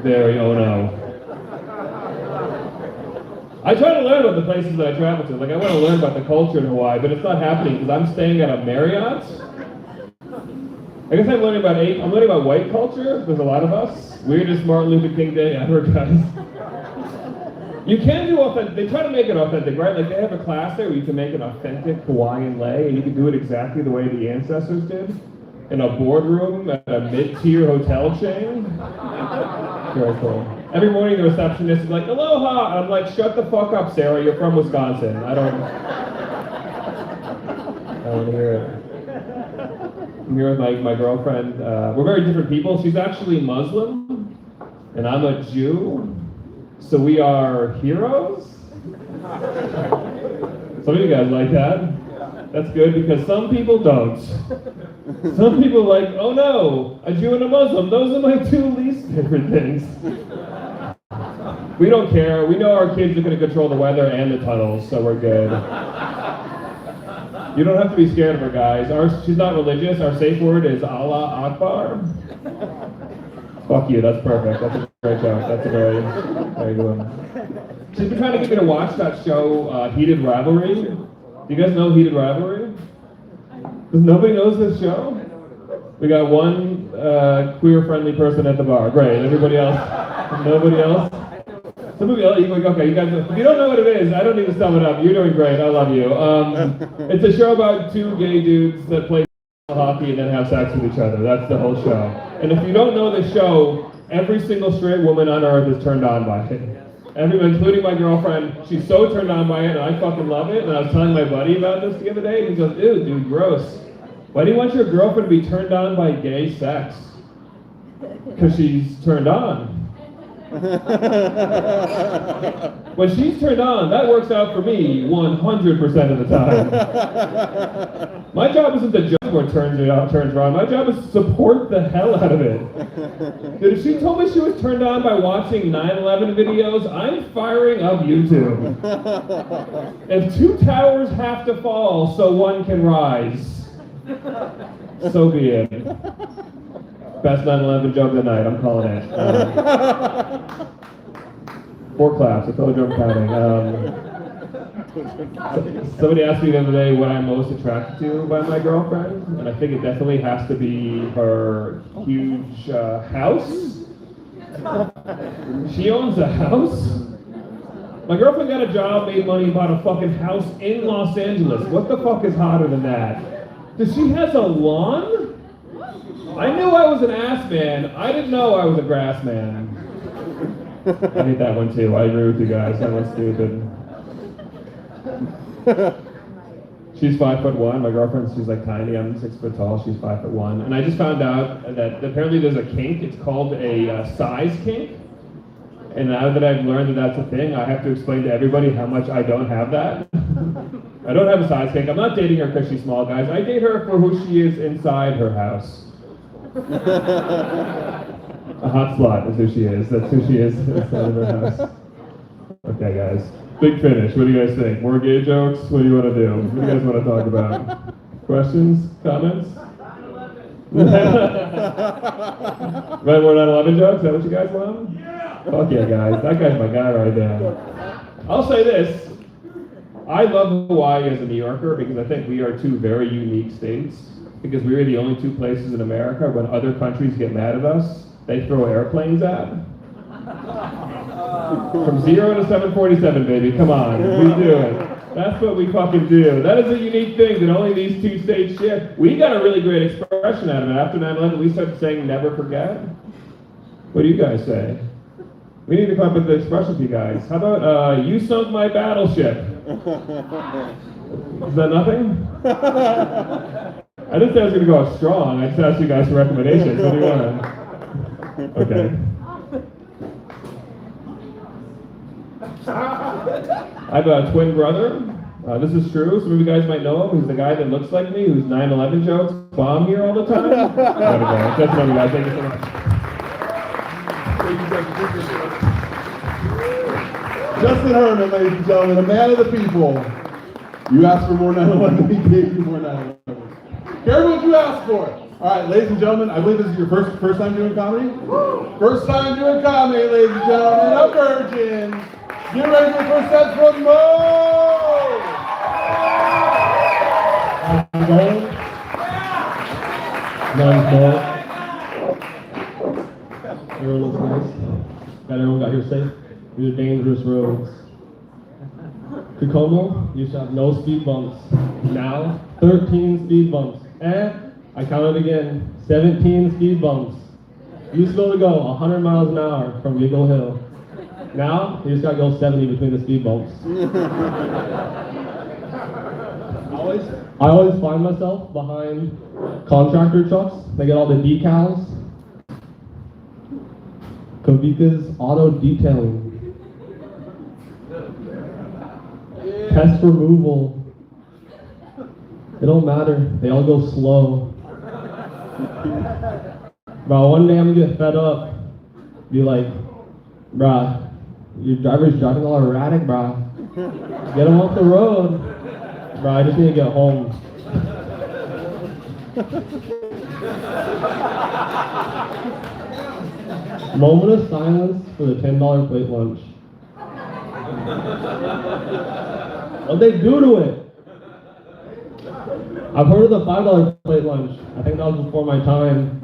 very oh no. I try to learn about the places that I travel to. Like I want to learn about the culture in Hawaii, but it's not happening because I'm staying at a Marriott. I guess I'm learning about white culture. There's a lot of us. Weirdest Martin Luther King Day ever, guys. You can do authentic. They try to make it authentic, right? Like they have a class there where you can make an authentic Hawaiian lei, and you can do it exactly the way the ancestors did, in a boardroom at a mid-tier hotel chain. Very cool. Every morning the receptionist is like, "Aloha!" And I'm like, "Shut the fuck up, Sarah. You're from Wisconsin. I don't want to hear it." I'm here with my girlfriend. We're very different people. She's actually Muslim, and I'm a Jew. So we are heroes? Some of you guys like that. That's good because some people don't. Some people are like, oh no, a Jew and a Muslim. Those are my 2 least favorite things. We don't care. We know our kids are going to control the weather and the tunnels, so we're good. You don't have to be scared of her, guys. She's not religious. Our safe word is Allah Akbar. Fuck you, that's perfect. That's a great joke. That's a very good one. She's been trying to get me to watch that show, Heated Rivalry. Do you guys know Heated Rivalry? Does nobody knows this show? We got one queer-friendly person at the bar. Great. Everybody else? Nobody else? Some of you, okay, you guys, if you don't know what it is, I don't need to sum it up. You're doing great. I love you. It's a show about 2 gay dudes that play hockey and then have sex with each other. That's the whole show. And if you don't know the show, every single straight woman on earth is turned on by it. Everyone, including my girlfriend, she's so turned on by it, and I fucking love it. And I was telling my buddy about this the other day, and he goes, dude, gross. Why do you want your girlfriend to be turned on by gay sex? Because she's turned on. When she's turned on, that works out for me 100% of the time. My job isn't to judge what turns her on. My job is to support the hell out of it. Dude, if she told me she was turned on by watching 9/11 videos, I'm firing up YouTube. If 2 towers have to fall so one can rise, so be it. Best 9/11 joke of the night, I'm calling it. 4 claps, I told you I'm counting. Somebody asked me the other day what I'm most attracted to by my girlfriend, and I think it definitely has to be her huge house. She owns a house. My girlfriend got a job, made money, bought a fucking house in Los Angeles. What the fuck is hotter than that? Does she has a lawn? I knew I was an ass man. I didn't know I was a grass man. I hate that one too. I agree with you guys. That one's stupid. She's 5'1". My girlfriend, she's like tiny. I'm 6 foot tall. She's 5'1". And I just found out that apparently there's a kink. It's called a size kink. And now that I've learned that that's a thing, I have to explain to everybody how much I don't have that. I don't have a size kink. I'm not dating her because she's small, guys. I date her for who she is inside her house. A hot spot is who she is. That's who she is inside of her house. Okay, guys. Big finish. What do you guys think? More gay jokes? What do you want to do? What do you guys want to talk about? Questions? Comments? Right, more 9/11 jokes? Is that what you guys want? Yeah! Fuck yeah, guys. That guy's my guy right there. I'll say this. I love Hawaii as a New Yorker because I think we are two very unique states. Because we are the only two places in America when other countries get mad at us, they throw airplanes at. From 0 to 747, baby. Come on. We do it. That's what we fucking do. That is a unique thing that only these two states share. We got a really great expression out of it. After 9/11, we started saying never forget. What do you guys say? We need to come up with the expression for you guys. How about, you sunk my battleship? Is that nothing? I didn't say I was going to go out strong. I just asked you guys for recommendations. What do you want? Okay. I have a twin brother. This is true. Some of you guys might know him. He's the guy that looks like me, who's 9/11 jokes bomb here all the time. There we go. That's one of you guys. Thank you so much. Justin Herman, ladies and gentlemen, a man of the people. You asked for more 9/11, we gave you more 9/11. Careful what you asked for. All right, ladies and gentlemen, I believe this is your first time doing comedy? First time doing comedy, ladies and gentlemen, a virgin. Get ready for the first set from Mo! How's it going? Nice ball. Everyone looks nice. Everyone got here safe. These are dangerous roads. Tacoma used to have no speed bumps. Now, 13 speed bumps. I counted again, 17 speed bumps. You used to be able to go 100 miles an hour from Eagle Hill. Now, you just gotta go 70 between the speed bumps. I always find myself behind contractor trucks. They get all the decals. Kavika's Auto Detailing. Pest removal. It don't matter. They all go slow. Bro, one day I'm gonna get fed up. Be like, bruh, your driver's driving all erratic, bruh. Get him off the road. Bruh, I just need to get home. Moment of silence for the $10 plate lunch. What'd they do to it? I've heard of the $5 plate lunch. I think that was before my time.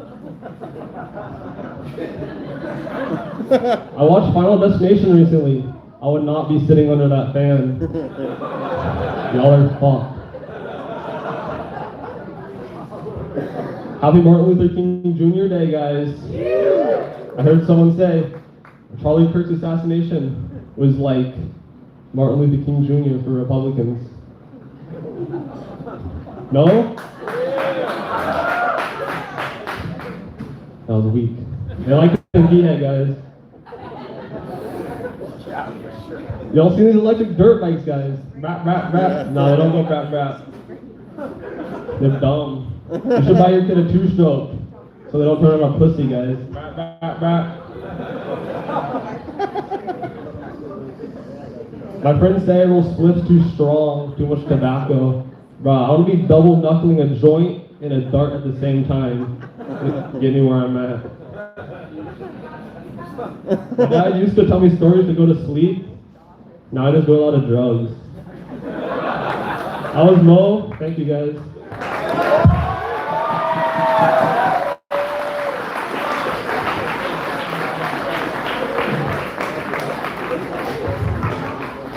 I watched Final Destination recently. I would not be sitting under that fan. Y'all are fucked. Happy Martin Luther King Jr. Day, guys. I heard someone say Charlie Kirk's assassination was like Martin Luther King Jr. for Republicans. No? That was weak. They like the head, guys. Y'all see these electric dirt bikes, guys? Rap, rap, rap. No, they don't go rap, rap. They're dumb. You should buy your kid a 2-stroke so they don't turn on a pussy, guys. Rap, rap, rap. My friends say I roll spliffs too strong, too much tobacco. Bro, I want to be double knuckling a joint and a dart at the same time. Get me where I'm at. My dad used to tell me stories to go to sleep. Now I just do a lot of drugs. I was Mo. Thank you, guys.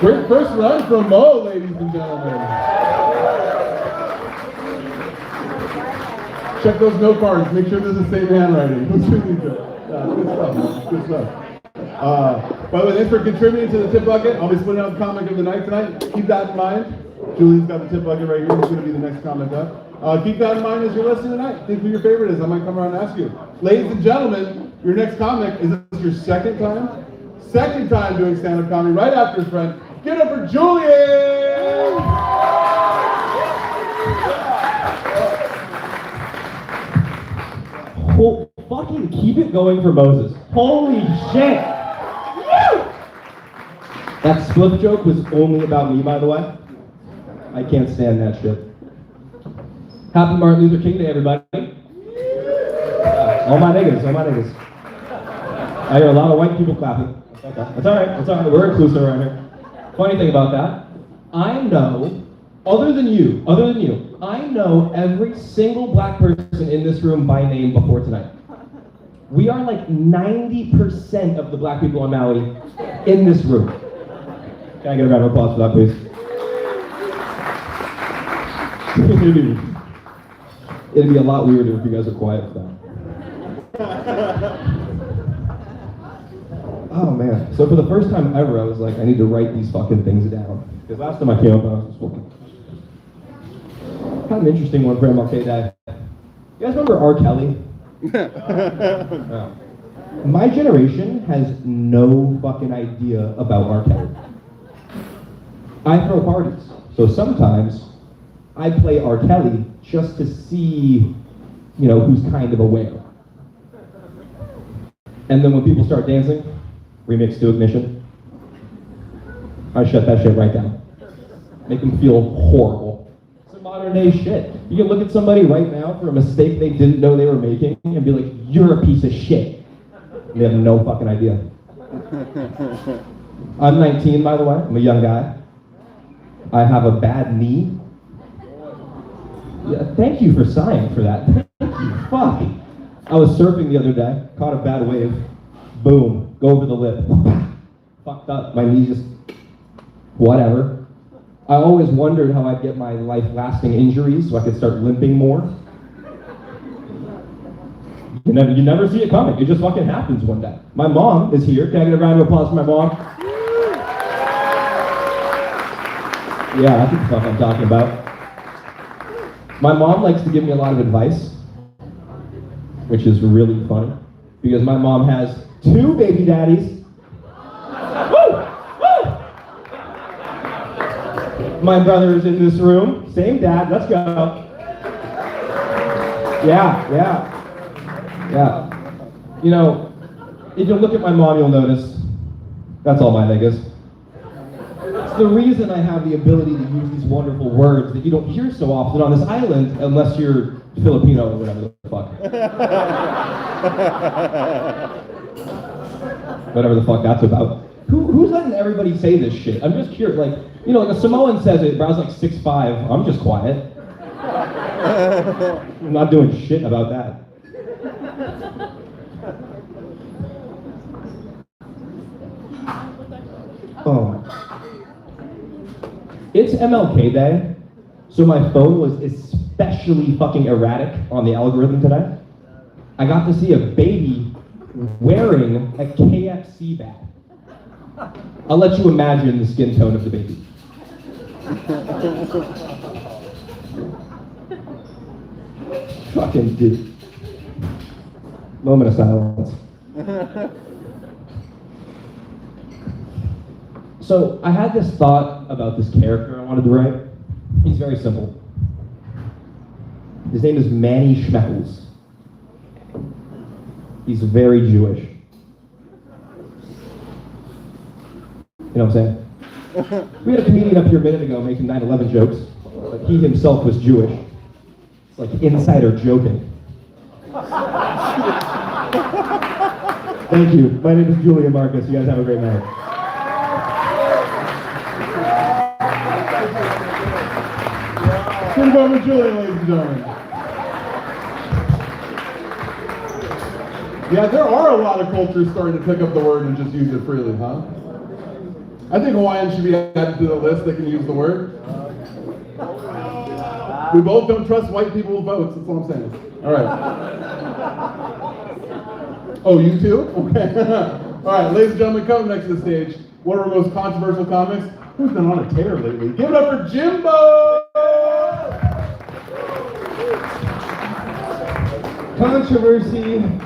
Great first run from Mo, ladies and gentlemen. Check those note cards. Make sure they're the same handwriting. Good stuff. Good stuff. By the way, thanks for contributing to the tip bucket. I'll be splitting out the comic of the night tonight. Keep that in mind. Julie's got the tip bucket right here. He's going to be the next comic up. Keep that in mind as you're listening tonight. Think who your favorite is. I might come around and ask you. Ladies and gentlemen, your next comic, is this your second time? Second time doing stand-up comedy right after his friend. Give it up for Julian! fucking keep it going for Moses. Holy shit! Woo! That split joke was only about me, by the way. I can't stand that shit. Happy Martin Luther King Day, everybody. All my niggas, all my niggas. I hear a lot of white people clapping. That's all right, we're inclusive around here. Funny thing about that, I know, other than you, I know every single black person in this room by name before tonight. We are like 90% of the black people on Maui in this room. Can I get a round of applause for that, please? It'd be a lot weirder if you guys are quiet for that. Oh man, so for the first time ever, I was like, I need to write these fucking things down. Because last time I came up, I was just looking. Kind of an interesting one for MLK Day. You guys remember R. Kelly? No. My generation has no fucking idea about R. Kelly. I throw parties, so sometimes I play R. Kelly just to see, who's kind of aware. And then when people start dancing, remix to Ignition, I shut that shit right down. Make them feel horrible. It's a modern day shit. You can look at somebody right now for a mistake they didn't know they were making and be like, you're a piece of shit. And they have no fucking idea. I'm 19, by the way. I'm a young guy. I have a bad knee. Yeah, thank you for sighing for that. Thank you. Fuck. I was surfing the other day, caught a bad wave. Boom. Go over the lip. Fucked up. My knee just... whatever. I always wondered how I'd get my life-lasting injuries so I could start limping more. You never see it coming. It just fucking happens one day. My mom is here. Can I get a round of applause for my mom? Yeah, that's what the fuck I'm talking about. My mom likes to give me a lot of advice, which is really funny, because my mom has 2 baby daddies. Woo! Woo! My brother's in this room. Same dad. Let's go. Yeah. If you look at my mom, you'll notice that's all my niggas. It's the reason I have the ability to use these wonderful words that you don't hear so often on this island unless you're Filipino or whatever the fuck. Whatever the fuck that's about. Who's letting everybody say this shit? I'm just curious. Like a Samoan says it, but I was like 6'5". I'm just quiet. I'm not doing shit about that. Oh. It's MLK Day, so my phone was especially fucking erratic on the algorithm today. I got to see a baby wearing a KFC bag. I'll let you imagine the skin tone of the baby. Fucking dude. Moment of silence. So I had this thought about this character I wanted to write. He's very simple. His name is Manny Schmeckles. He's very Jewish. You know what I'm saying? We had a comedian up here a minute ago making 9/11 jokes, but he himself was Jewish. It's like insider joking. Thank you. My name is Julia Marcus. You guys have a great night. Good moment, Julia, ladies and gentlemen. Yeah, there are a lot of cultures starting to pick up the word and just use it freely, huh? I think Hawaiians should be added to the list that can use the word. We both don't trust white people with votes, that's all I'm saying. All right. Oh, you too? Okay. All right, ladies and gentlemen, coming next to the stage, one of our most controversial comics. Who's been on a tear lately? Give it up for Jimbo!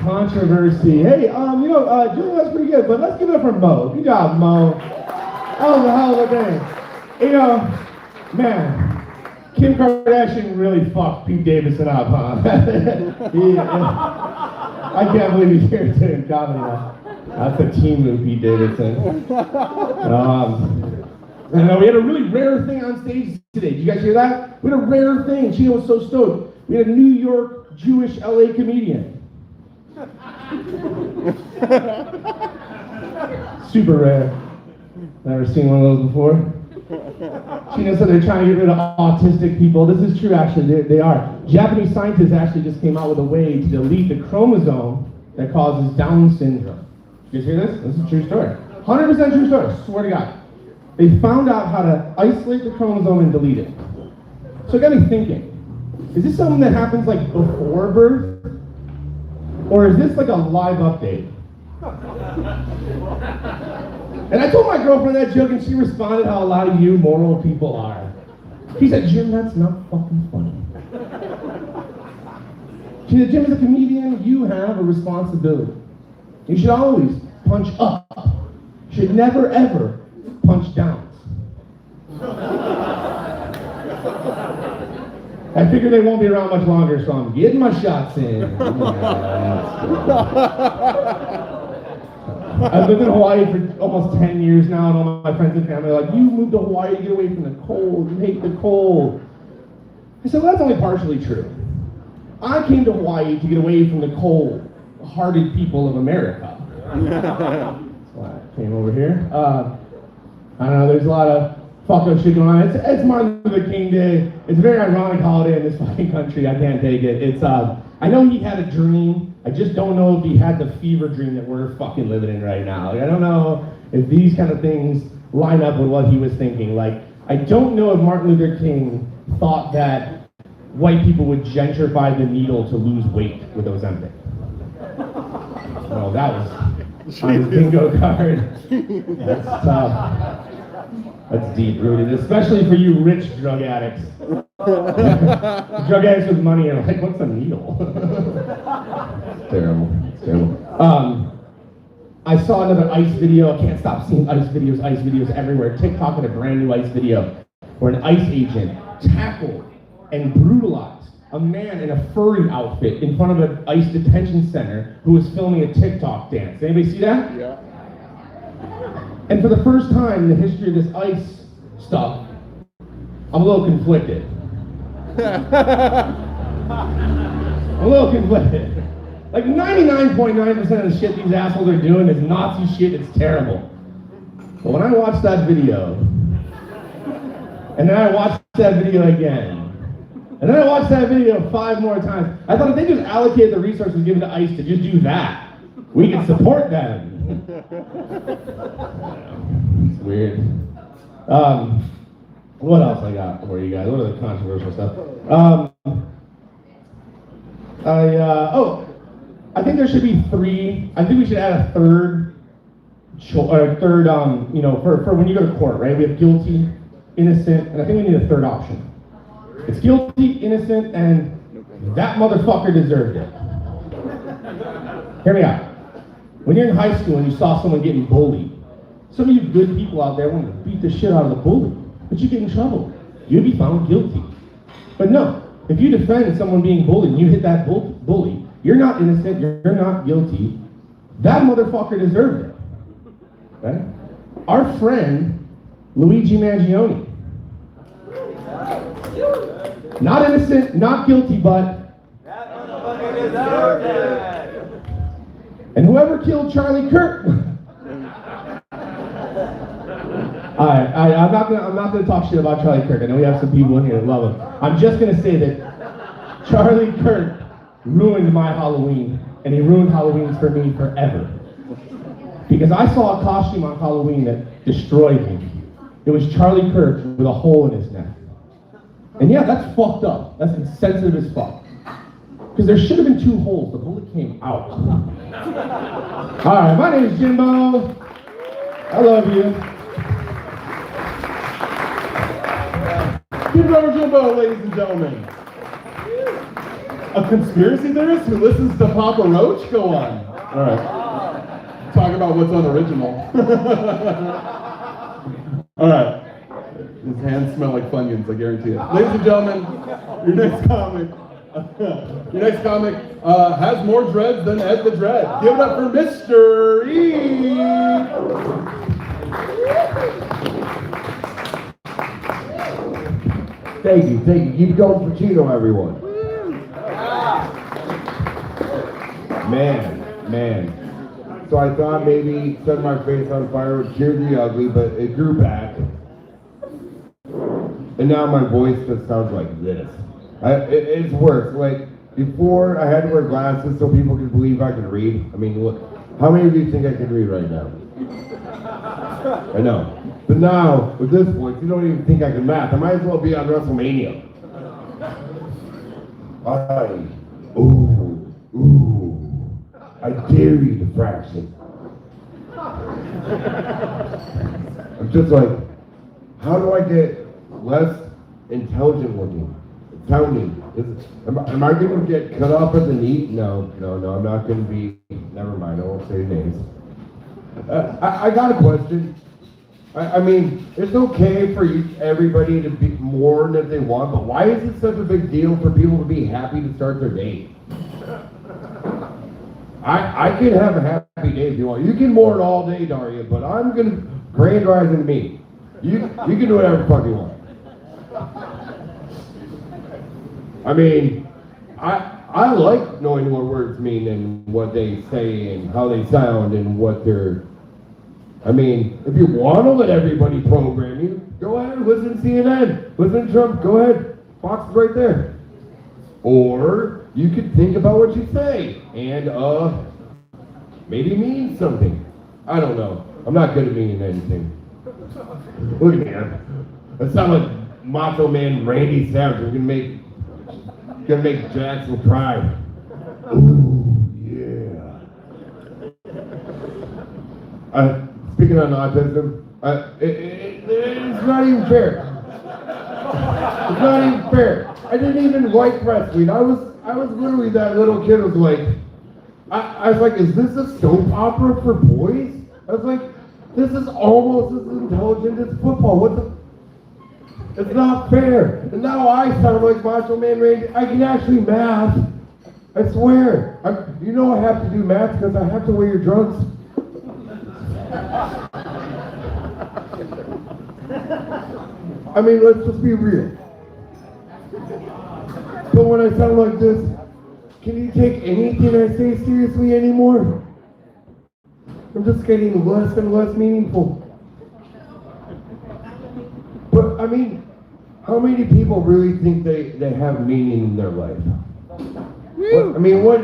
Controversy. Hey, Julia's pretty good, but let's give it up for Mo. Good job, Mo. That was a hell of a day. Man, Kim Kardashian really fucked Pete Davidson up, huh? I can't believe he's here doing comedy now. That's a team move, Pete Davidson. And we had a really rare thing on stage today. Did you guys hear that? We had a rare thing. Chino was so stoked. We had a New York Jewish LA comedian. Super rare. Never seen one of those before. Chino said they're trying to get rid of autistic people. This is true, actually. They are. Japanese scientists actually just came out with a way to delete the chromosome that causes Down syndrome. You guys hear this? This is a true story. 100% true story. Swear to God. They found out how to isolate the chromosome and delete it. So it got me thinking, is this something that happens like before birth? Or is this like a live update? And I told my girlfriend that joke and she responded how a lot of you moral people are. She said, Jim, that's not fucking funny. She said, Jim, as a comedian, you have a responsibility. You should always punch up. You should never, ever punch down. I figure they won't be around much longer, so I'm getting my shots in. I've lived in Hawaii for almost 10 years now, and all my friends and family are like, you moved to Hawaii to get away from the cold, you hate the cold. I said, well, that's only partially true. I came to Hawaii to get away from the cold-hearted people of America. So I came over here. I don't know, there's a lot of fucked up shit going on. It's Martin Luther King Day. It's a very ironic holiday in this fucking country. I can't take it. I know he had a dream. I just don't know if he had the fever dream that we're fucking living in right now. Like, I don't know if these kind of things line up with what he was thinking. Like, I don't know if Martin Luther King thought that white people would gentrify the needle to lose weight with Ozempic. Oh, that was on his bingo card. That's tough. That's deep-rooted, especially for you rich drug addicts. Drug addicts with money are like, what's a needle? It's terrible. It's terrible. I saw another ICE video. I can't stop seeing ICE videos everywhere. TikTok had a brand new ICE video where an ICE agent tackled and brutalized a man in a furry outfit in front of an ICE detention center who was filming a TikTok dance. Anybody see that? Yeah. And for the first time in the history of this ICE stuff, I'm a little conflicted. I'm a little conflicted. Like 99.9% of the shit these assholes are doing is Nazi shit, it's terrible. But when I watched that video, and then I watched that video again, and then I watched that video 5 more times, I thought if they just allocated the resources given to ICE to just do that, we could support them. It's weird. What else I got for you guys? What are the controversial stuff? I think there should be 3. I think we should add a third, for when you go to court, right? We have guilty, innocent, and I think we need a third option. It's guilty, innocent, and that motherfucker deserved it. Hear me out. When you're in high school and you saw someone getting bullied, some of you good people out there want to beat the shit out of the bully, but you get in trouble. You'd be found guilty. But no, if you defend someone being bullied and you hit that bully, you're not innocent, you're not guilty. That motherfucker deserved it. Right? Our friend, Luigi Mangione. Not innocent, not guilty, but that motherfucker deserved it. And whoever killed Charlie Kirk. I'm not gonna talk shit about Charlie Kirk. I know we have some people in here that love him. I'm just gonna say that Charlie Kirk ruined my Halloween, and he ruined Halloween for me forever. Because I saw a costume on Halloween that destroyed me. It was Charlie Kirk with a hole in his neck. And yeah, that's fucked up. That's insensitive as fuck. Because there should have been 2 holes. The bullet came out. Alright, my name is Jimbo. I love you. Give it over Jimbo, ladies and gentlemen. A conspiracy theorist who listens to Papa Roach? Go on. Alright. Talk about what's unoriginal. Alright. His hands smell like Funyuns, I guarantee it. Ladies and gentlemen, your next comic, Your next comic has more dreads than Ed the Dread. Give it up for Mr. E. Thank you. Keep going for Chino, everyone. Man. So I thought maybe set my face on fire would cure the ugly, but it grew back. And now my voice just sounds like this. It's worse. Like, before I had to wear glasses so people could believe I could read. I mean, look, how many of you think I can read right now? I know. But now, with this voice, you don't even think I can math. I might as well be on WrestleMania. I dare you to fraction. I'm just like, how do I get less intelligent looking? Tell me, am I going to get cut off at the knee? No, I'm not going to be, never mind, I won't say names. I got a question. I mean, it's okay for everybody to be mourn if they want, but why is it such a big deal for people to be happy to start their day? I can have a happy day if you want. You can mourn all day, Daria, but I'm going to grand rising me. You can do whatever the fuck you want. I mean, I like knowing what words mean and what they say and how they sound and what they're... I mean, if you want to let everybody program you, go ahead, listen to CNN, listen to Trump, go ahead, Fox is right there. Or you could think about what you say and maybe mean something. I don't know. I'm not good at meaning anything. Look at me, I sound like Macho Man Randy Savage. I'm gonna make Jackson cry. Ooh, yeah. Speaking on autism, it's not even fair. It's not even fair. I didn't even like wrestling. I was literally that little kid who was like, I was like, is this a soap opera for boys? I was like, this is almost as intelligent as football. What the? It's not fair. And now I sound like Macho Man Randy. I can actually math. I swear. You know I have to do math because I have to wear your drugs. I mean, let's just be real. So when I sound like this, can you take anything I say seriously anymore? I'm just getting less and less meaningful. But I mean, how many people really think they have meaning in their life? What, I mean, what?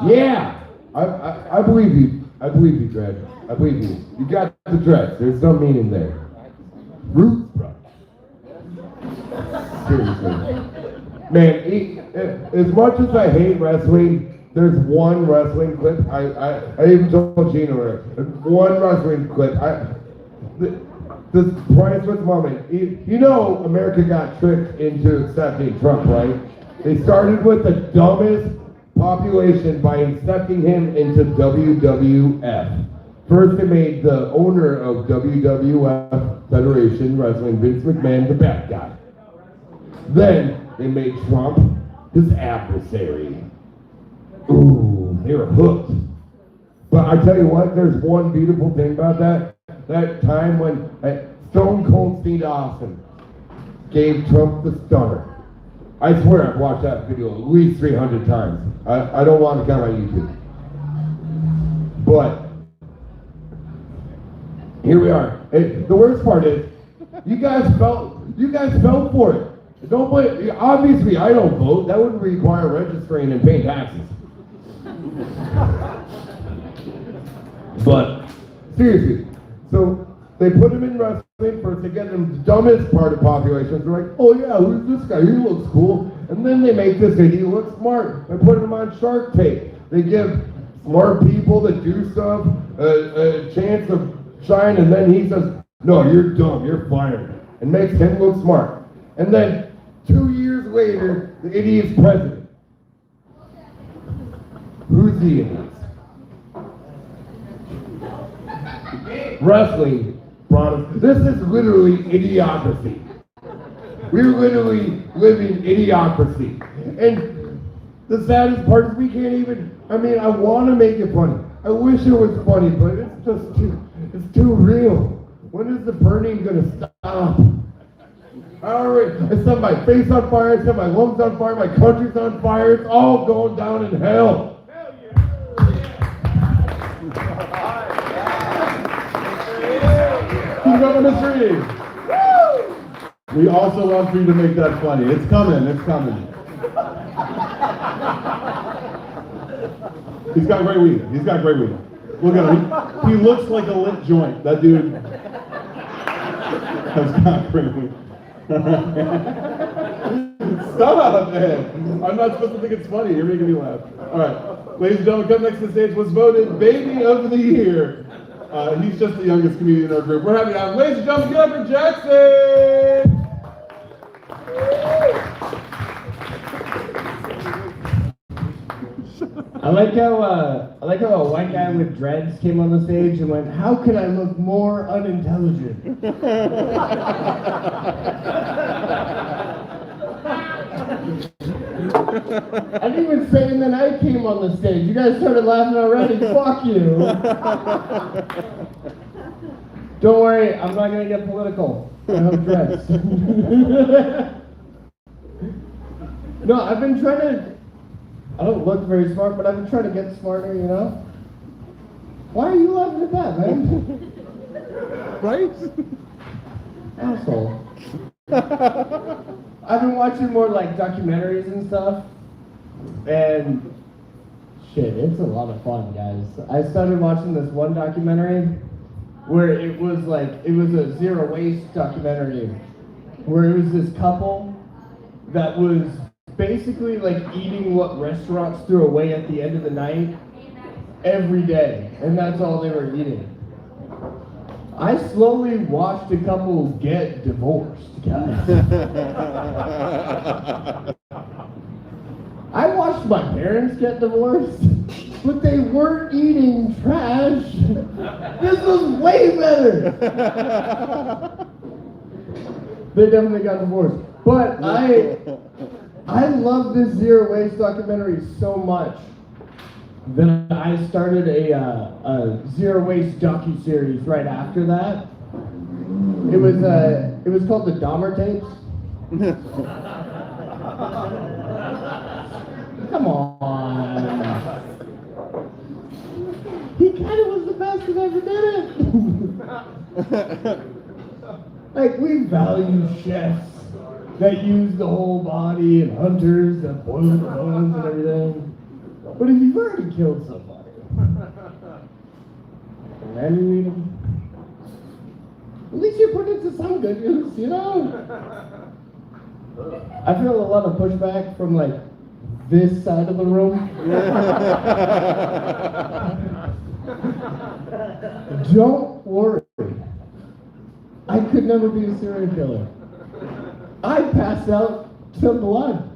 Yeah, I believe you. I believe you, Dredd. I believe you. You got the dress. There's some meaning there. Roots, bro. Seriously. Man, as much as I hate wrestling, there's one wrestling clip. I even told Gino, one wrestling clip. This priceless moment. You know America got tricked into accepting Trump, right? They started with the dumbest population by accepting him into WWF. First, they made the owner of WWF Federation Wrestling, Vince McMahon, the bad guy. Then, they made Trump his adversary. Ooh, they were hooked. But I tell you what, there's one beautiful thing about that time when Stone Cold Steve Austin gave Trump the stunner. I swear I've watched that video at least 300 times. I don't want to count on YouTube. But here we are. The worst part is, you guys fell for it. Don't blame. Obviously, I don't vote. That would require registering and paying taxes. But seriously, so they put him in wrestling first to get him the dumbest part of population. They're like, oh yeah, who's this guy? He looks cool. And then they make this idiot look smart. They put him on Shark Tank. They give smart people that do stuff a chance of shine, and then he says, no, you're dumb, you're fired, and makes him look smart. And then 2 years later, the idiot's president. Who's the idiot? Wrestling brought us. This is literally idiocracy. We're literally living idiocracy. And The saddest part is we can't even, I mean, I want to make it funny. I wish it was funny, but it's just too real. When is the burning going to stop? I set my face on fire, I set my lungs on fire, my country's on fire, it's all going down in hell. Keep up the mystery. We also want for you to make that funny. It's coming, it's coming. He's got great weed. He's got great weed. Look at him. He looks like a lit joint. That dude has got great weed. Stop it! I'm not supposed to think it's funny. You're making me laugh. All right. Ladies and gentlemen, come next to the stage was voted Baby of the Year. He's just the youngest comedian in our group. We're happy to have him. Ladies and gentlemen, give it up for Jackson! I like how a white guy with dreads came on the stage and went, "How could I look more unintelligent?" I didn't even say, and then I came on the stage. You guys started laughing already. Fuck you. Don't worry, I'm not gonna get political. I have dreads. No, I've been trying to. I don't look very smart, but I've been trying to get smarter, you know? Why are you laughing at that, man? Right? Asshole. I've been watching more like documentaries and stuff, and shit, it's a lot of fun, guys. I started watching this one documentary where it was a zero waste documentary, where it was this couple that was basically like eating what restaurants threw away at the end of the night every day, and that's all they were eating. I slowly watched a couple get divorced, guys. I watched my parents get divorced, but they weren't eating trash. This was way better. They definitely got divorced, but I love this zero waste documentary so much that I started a zero waste docu-series right after that. It was called the Dahmer Tapes. Come on. He kind of was the best that ever did it. Like, we value chefs that use the whole body and hunters that boil the bones and everything. But if you've already killed somebody, and then you eat them, at least you put it to some good use, you know? I feel a lot of pushback from like this side of the room. Don't worry. I could never be a serial killer. I pass out some blood.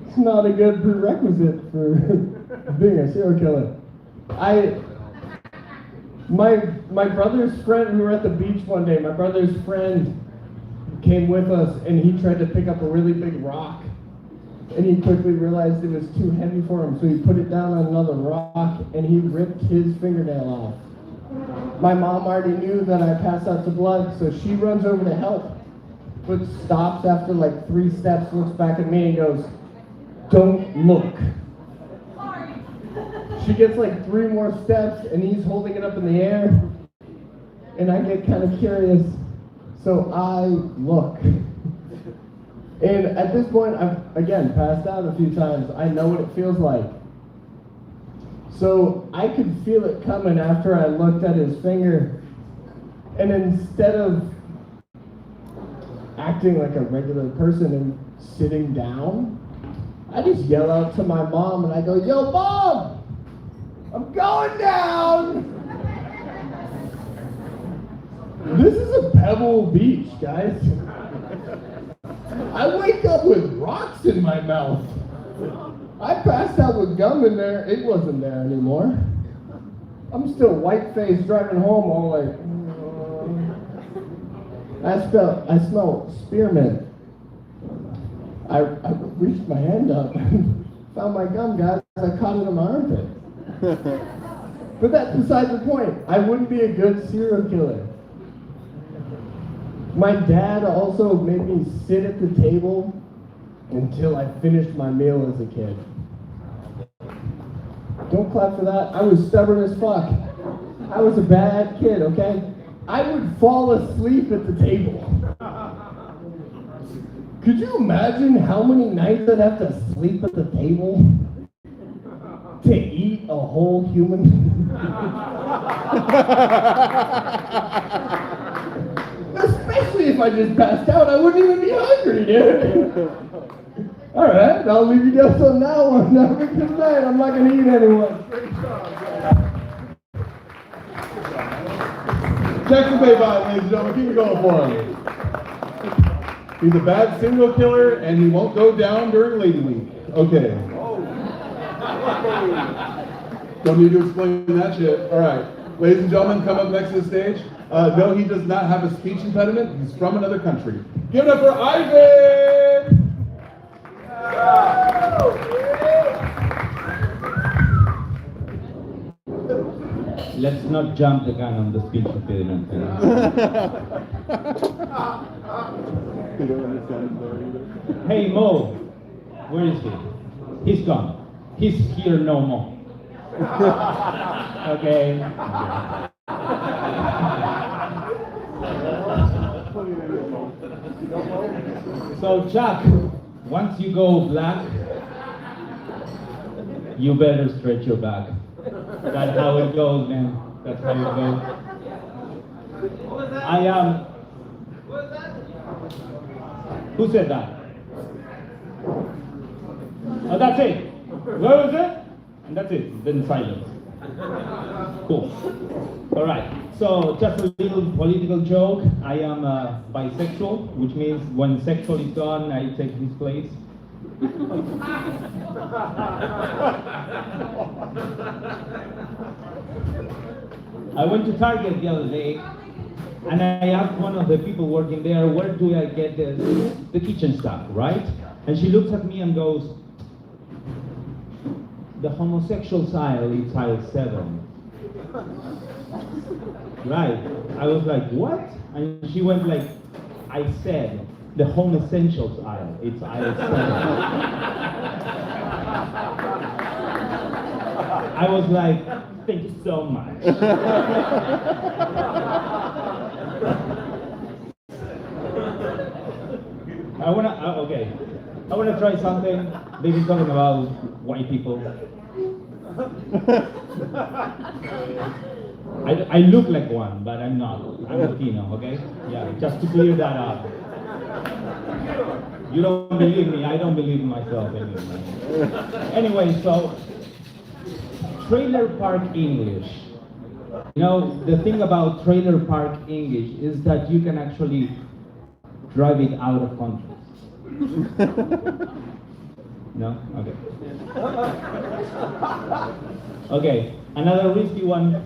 It's not a good prerequisite for being a serial killer. My brother's friend, we were at the beach one day, my brother's friend came with us and he tried to pick up a really big rock. And he quickly realized it was too heavy for him, so he put it down on another rock and he ripped his fingernail off. My mom already knew that I passed out to blood, so she runs over to help, but stops after like 3 steps, looks back at me and goes, "Don't look." She gets like 3 more steps and he's holding it up in the air, and I get kind of curious, so I look. And at this point, I've again passed out a few times. I know what it feels like. So I could feel it coming after I looked at his finger, and instead of acting like a regular person and sitting down, I just yell out to my mom and I go, "Yo, Mom, I'm going down." This is a Pebble Beach, guys. I wake up with rocks in my mouth. I passed out with gum in there. It wasn't there anymore. I'm still white-faced driving home all like, I smell spearmint. I reached my hand up and found my gum, guys. I caught it in my armpit. But that's beside the point. I wouldn't be a good serial killer. My dad also made me sit at the table until I finished my meal as a kid. Don't clap for that. I was stubborn as fuck. I was a bad kid, okay? I would fall asleep at the table. Could you imagine how many nights I'd have to sleep at the table to eat a whole human? Especially if I just passed out, I wouldn't even be hungry, dude. All right, I'll leave you guys on that one. Have a good night. I'm not gonna eat anyone. Check the Baybot, ladies and gentlemen. Keep it going for him. He's a bad serial killer, and he won't go down during Lady Week. Okay. Don't need to explain that shit. All right. Ladies and gentlemen, come up next to the stage. No, he does not have a speech impediment. He's from another country. Give it up for Ivan! Let's not jump the gun on the speech impediment. Hey Mo, where is he? He's gone. He's here no more. Okay. So Chuck, once you go black, you better stretch your back. That's how it goes, man. That's how it goes. I am. Who said that? Oh, that's it. What was it? And that's it. Then silence. Cool. All right. So just a little political joke. I am bisexual, which means when sexual is gone, I take his place. I went to Target the other day, and I asked one of the people working there, where do I get the kitchen stuff, right? And she looks at me and goes, the homosexual aisle is aisle 7. Right. I was like, what? And she went like, I said, the home essentials aisle, it's aisle 7. I was like, thank you so much. I wanna try something. They've been talking about white people. I look like one, but I'm not. I'm Latino, okay? Yeah, just to clear that up. You don't believe me, I don't believe myself anyway. Anyway, so trailer park English. You know, the thing about trailer park English is that you can actually drive it out of context. No? Okay. Okay, another risky one.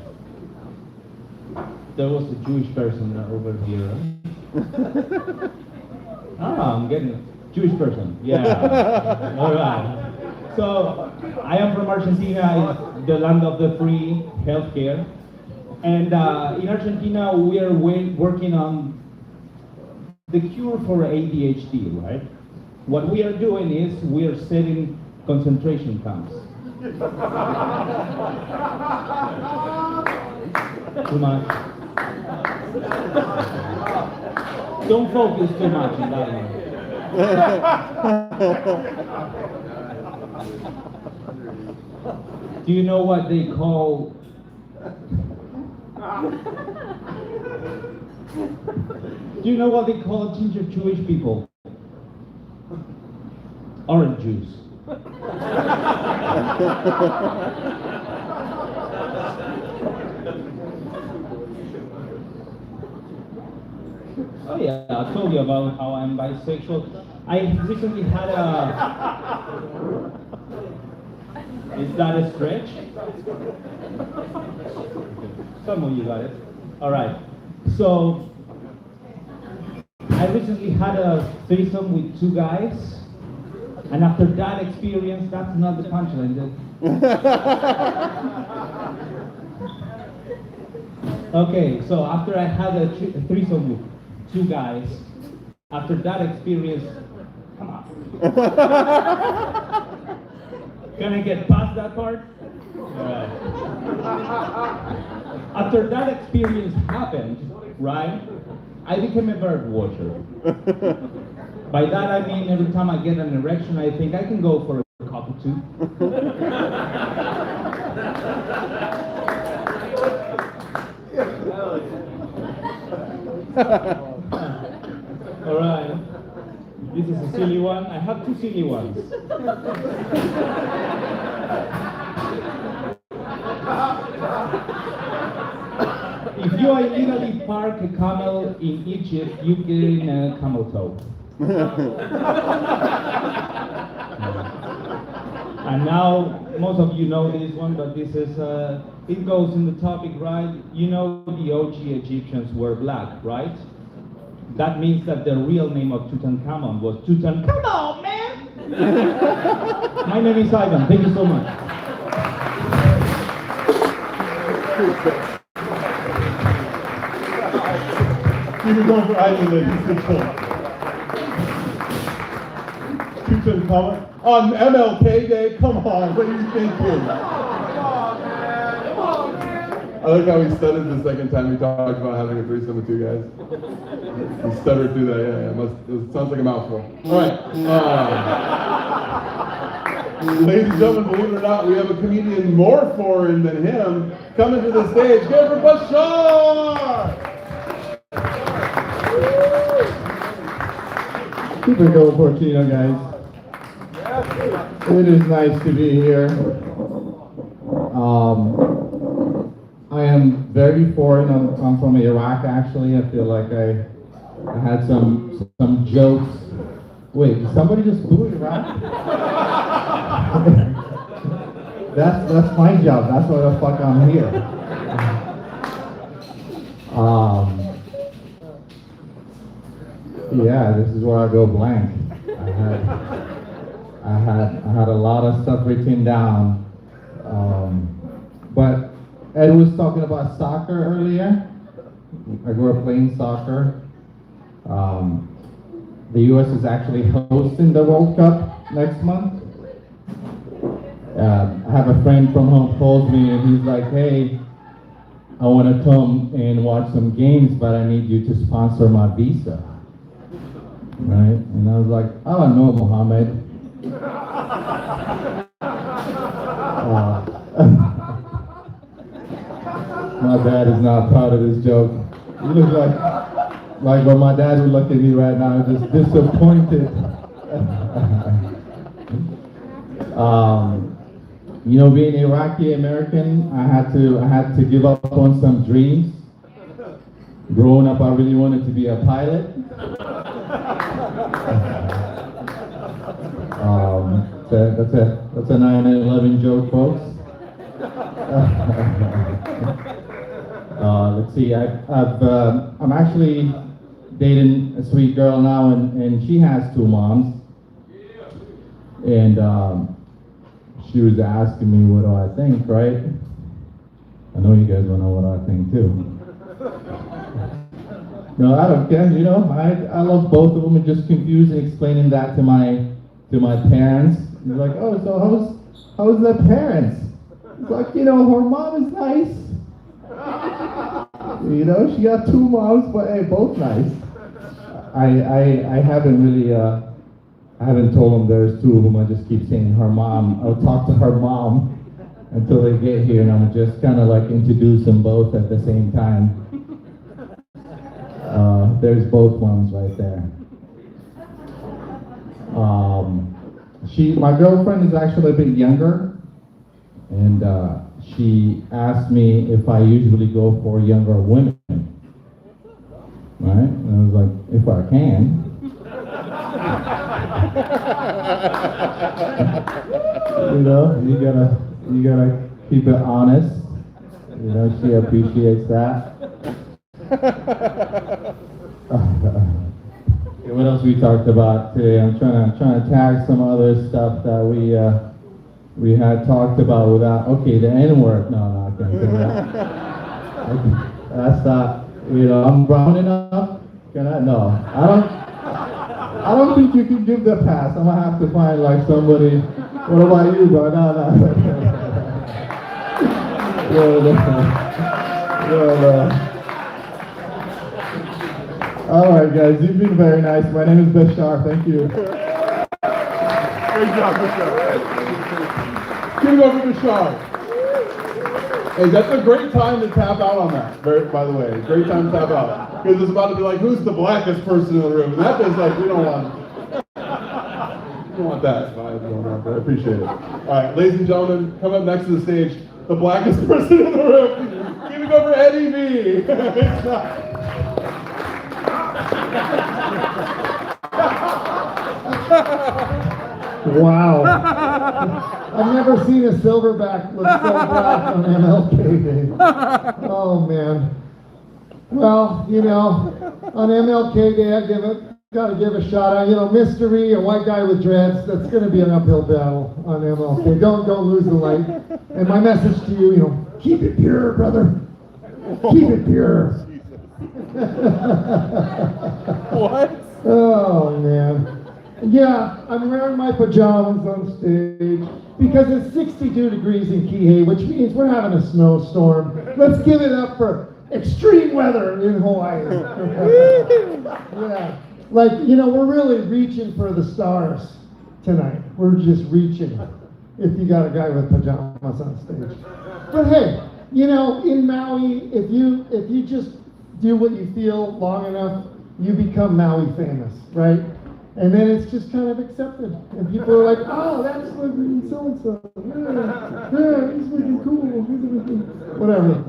There was a Jewish person over here. I'm getting it. Jewish person, yeah. All right. So, I am from Argentina, the land of the free healthcare. And in Argentina, we are working on the cure for ADHD, right? What we are doing is we are setting concentration camps. Too much. Don't focus too much on that one. Do you know what they call? Do you know what they call ginger Jewish people? Orange juice. Oh yeah, I told you about how I'm bisexual. I recently had a... Is that a stretch? Some of you got it. All right. So, I recently had a threesome with 2 guys. And after that experience, that's not the punchline. Okay, so after I had a threesome with 2 guys, after that experience, come on. Can I get past that part? Alright. After that experience happened, right, I became a bird watcher. By that I mean every time I get an erection, I think I can go for a cockatoo. All right. This is a silly one. I have 2 silly ones. If you illegally park a camel in Egypt, you gain a camel toe. And now, most of you know this one, but this is, it goes in the topic, right? You know the OG Egyptians were black, right? That means that the real name of Tutankhamun was Tutankhamun, man! My name is Ivan. Thank you so much. You were going for Ivan, ladies. Good show. Tutankhamun. On MLK Day? Come on, what are you thinking? I like how he stuttered the second time he talked about having a threesome with 2 guys. He stuttered through that, yeah. It sounds like a mouthful. All right. Ladies and gentlemen, believe it or not, we have a comedian more foreign than him coming to the stage. Give it for Bashar! Keep it going, Porcino, guys. It is nice to be here. I am very foreign. I'm from Iraq, actually. I feel like I had some jokes. Wait, did somebody just boo Iraq? That's my job. That's why the fuck I'm here. Yeah, this is where I go blank. I had a lot of stuff written down, but Ed was talking about soccer earlier. I grew up playing soccer. The U.S. is actually hosting the World Cup next month. I have a friend from home calls me and he's like, "Hey, I want to come and watch some games, but I need you to sponsor my visa." Right? And I was like, "Oh, no, Mohammed." My dad is not proud of this joke. He looks like when my dad would look at me right now, just disappointed. You know, being Iraqi American, I had to give up on some dreams. Growing up, I really wanted to be a pilot. That's a 9/11 joke, folks. Let's see. I'm actually dating a sweet girl now, and she has 2 moms. And she was asking me, what do I think, right? I know you guys want to know what I think too. No, I don't care. You know, I love both of them, and just confused and explaining that to my parents. He's like, "Oh, so how's the parents?" It's like, you know, her mom is nice. You know, she got 2 moms, but hey, both nice. I haven't really I haven't told them there's 2 of them. I just keep saying her mom. I'll talk to her mom until they get here, and I'm just kind of like introduce them both at the same time. There's both moms right there. My girlfriend is actually a bit younger, and she asked me if I usually go for younger women, right? And I was like, if I can. You know, you gotta keep it honest. You know, she appreciates that. Okay, what else we talked about today? I'm trying to tag some other stuff that we had talked about without. Okay, the N word. No, I can't say that. That's not. I'm brown enough. Can I? No, I don't think you can give the pass. I'm gonna have to find like somebody. What about you, bro? No. No. All right, guys, you've been very nice. My name is Bashar. Thank you. Great job, Bashar. Give it over to Bashar. Hey, that's a great time to tap out on that, by the way. Great time to tap out. Because it's about to be like, who's the blackest person in the room? And that is like, we don't want that vibe going on, but I appreciate it. All right, ladies and gentlemen, come up next to the stage, the blackest person in the room. Give it over Eddie V. Wow. I've never seen a silverback look so black on MLK Day. Oh, man. Well, on MLK Day, gotta give a shout out. Mystery, a white guy with dreads, that's gonna be an uphill battle on MLK. Don't lose the light. And my message to you, keep it pure, brother. Keep it pure. What? Oh, man. Yeah, I'm wearing my pajamas on stage because it's 62 degrees in Kihei, which means we're having a snowstorm. Let's give it up for extreme weather in Hawaii. Yeah, we're really reaching for the stars tonight. We're just reaching if you got a guy with pajamas on stage. But hey, in Maui, if you just do what you feel long enough, you become Maui famous, right? And then it's just kind of accepted. And people are like, oh, that's fucking so-and-so. Yeah, he's looking cool. Whatever.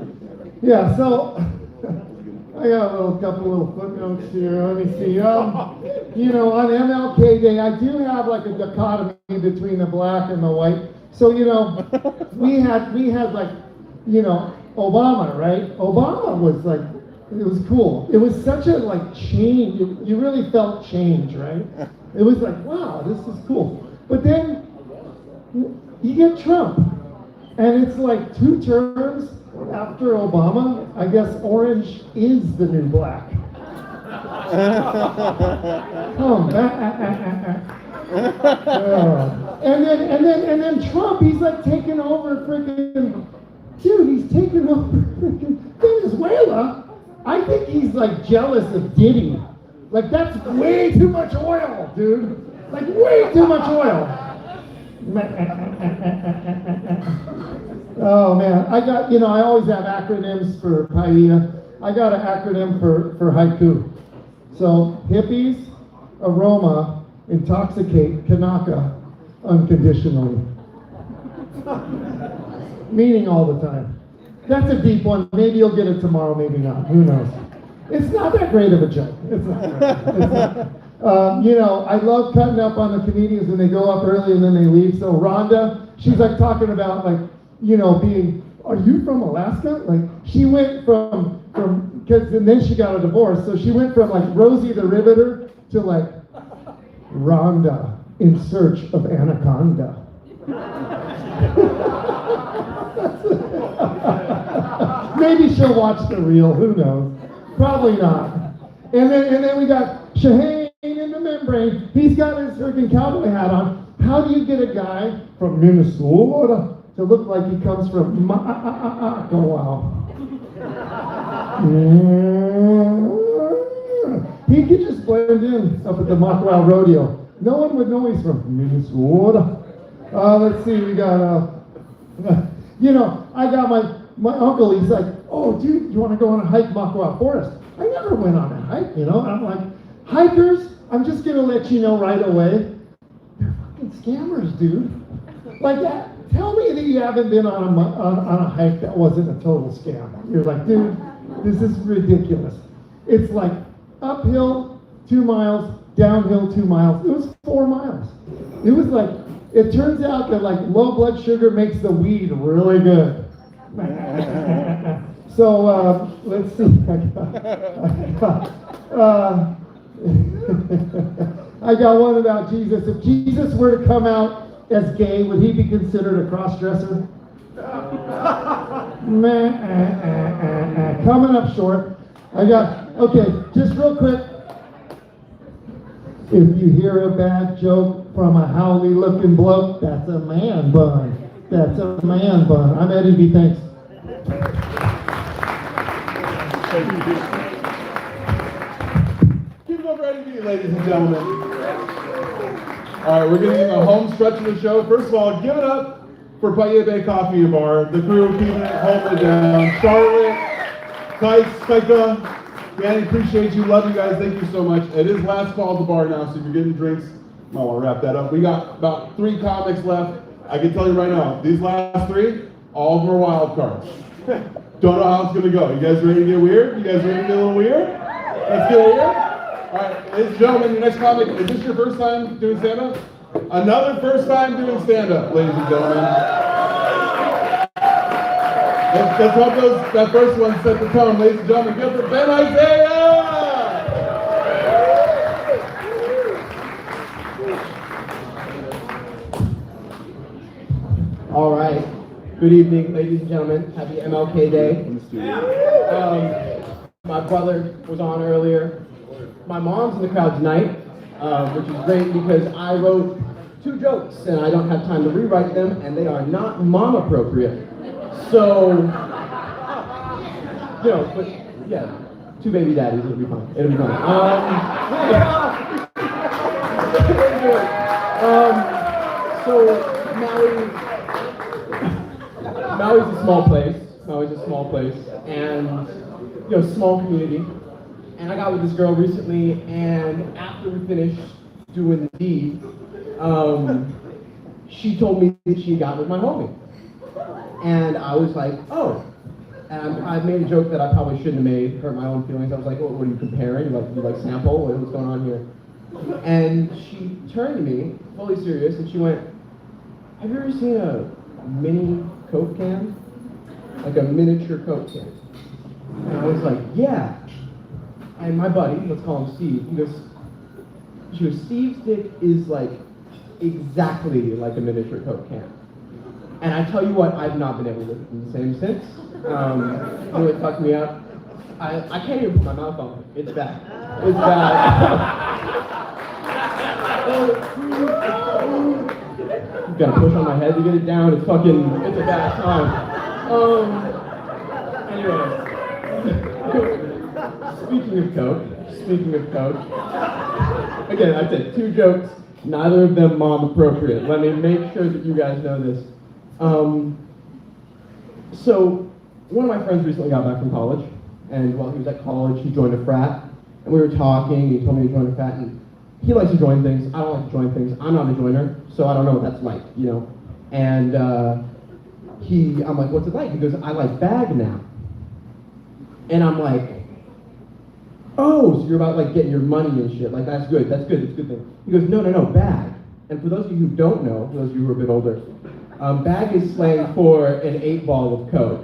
Yeah, so I got a couple little footnotes here. Let me see. On MLK Day, I do have like a dichotomy between the black and the white. So, we had Obama, right? Obama was like, it was cool. It was such a change. You really felt change, right? It was like, wow, this is cool. But then you get Trump, and it's like 2 terms after Obama. I guess orange is the new black. Come back. And then Trump, he's like taking over freaking. Dude, he's taking over freaking Venezuela. I think he's jealous of Diddy. That's way too much oil, dude. Way too much oil. Oh man, I got, I always have acronyms for paella. I got an acronym for haiku. So hippies, aroma, intoxicate, Kanaka, unconditionally. Meaning all the time. That's a deep one. Maybe you'll get it tomorrow, maybe not. Who knows? It's not that great of a joke. It's not. I love cutting up on the comedians when they go up early and then they leave. So Rhonda, she's talking about being, are you from Alaska? She went from and then she got a divorce. So she went from Rosie the Riveter to Rhonda in search of anaconda. Maybe she'll watch the reel, who knows? Probably not. And then we got Shaheen in the membrane. He's got his freaking cowboy hat on. How do you get a guy from Minnesota to look like he comes from oh wow. He could just blend in up at the Mockwell Rodeo. No one would know he's from Minnesota. Let's see, we got I got my uncle, he's like, oh, dude, you want to go on a hike, Mockwell Forest? I never went on a hike, I'm like, hikers, I'm just going to let you know right away, they're fucking scammers, dude. Tell me that you haven't been on a hike that wasn't a total scam. You're like, dude, this is ridiculous. It's uphill 2 miles, downhill 2 miles. It was 4 miles. It was it turns out that low blood sugar makes the weed really good. So let's see. I got one about Jesus. If Jesus were to come out as gay, would he be considered a cross-dresser? Coming up short. Okay, just real quick. If you hear a bad joke from a howly-looking bloke, that's a man bun. That's a man bun. I'm Eddie B. Thanks. Give it up for Eddie B, ladies and gentlemen. All right, we're getting in the home stretch of the show. First of all, give it up for Paia Bay Coffee Bar, the crew keeping it holding it down. Charlotte, Tice, Kaika, Danny, appreciate you, love you guys, thank you so much. It is last call at the bar now, so if you're getting drinks, I want to wrap that up. We got about 3 comics left. I can tell you right now, these last 3, all of them are wild cards. Don't know how it's going to go. You guys ready to get weird? You guys ready to get a little weird? Let's get weird. All right, ladies and gentlemen, your next comic, is this your first time doing stand-up? Another first time doing stand-up, ladies and gentlemen. Let's hope that first one set the tone. Ladies and gentlemen, give it for Ben Isaiah! All right. Good evening, ladies and gentlemen. Happy MLK Day. My brother was on earlier. My mom's in the crowd tonight, which is great because I wrote 2 jokes and I don't have time to rewrite them, and they are not mom appropriate. So, but yeah, 2 baby daddies, it'll be fine. It'll be fine. So Maui's a small place. Maui's a small place, and small community. And I got with this girl recently, and after we finished doing the deed, she told me that she got with my homie. And I was like, oh. And I made a joke that I probably shouldn't have made, hurt my own feelings. I was like, what are you comparing? You like sample? What's going on here? And she turned to me, fully serious, and she went, have you ever seen a mini Coke can? Like a miniature Coke can. And I was like, yeah. And my buddy, let's call him Steve, she goes, Steve's dick is like exactly like a miniature Coke can. And I tell you what, I've not been able to look the same since. It really fucked me up. I can't even put my mouth on it. It's bad. It's bad. You gotta push on my head to get it down. It's a bad time. Anyway. Speaking of Coke, again, I said 2 jokes, neither of them mom appropriate. Let me make sure that you guys know this. So, one of my friends recently got back from college, and while he was at college, he joined a frat, and we were talking, he told me to join a frat, and he likes to join things, I don't like to join things, I'm not a joiner, so I don't know what that's like, And I'm like, what's it like? He goes, I like bag now. And I'm like, oh, so you're about like getting your money and shit. Like that's good, it's a good thing. He goes, no, bag. And for those of you who don't know, for those of you who are a bit older, bag is slang for an 8-ball of Coke.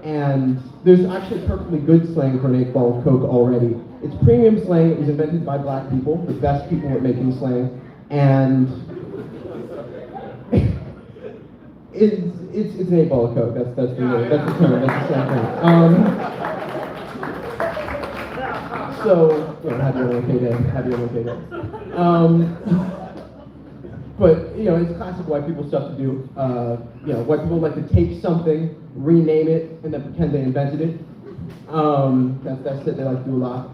And there's actually perfectly good slang for an 8-ball of Coke already. It's premium slang. It was invented by black people, the best people at making slang. And it's an 8-ball of Coke. That's the term. That's the slang term. So, happy MLK Day. But, it's classic white people stuff to do. White people like to take something, rename it, and then pretend they invented it. That's it, they like to do a lot.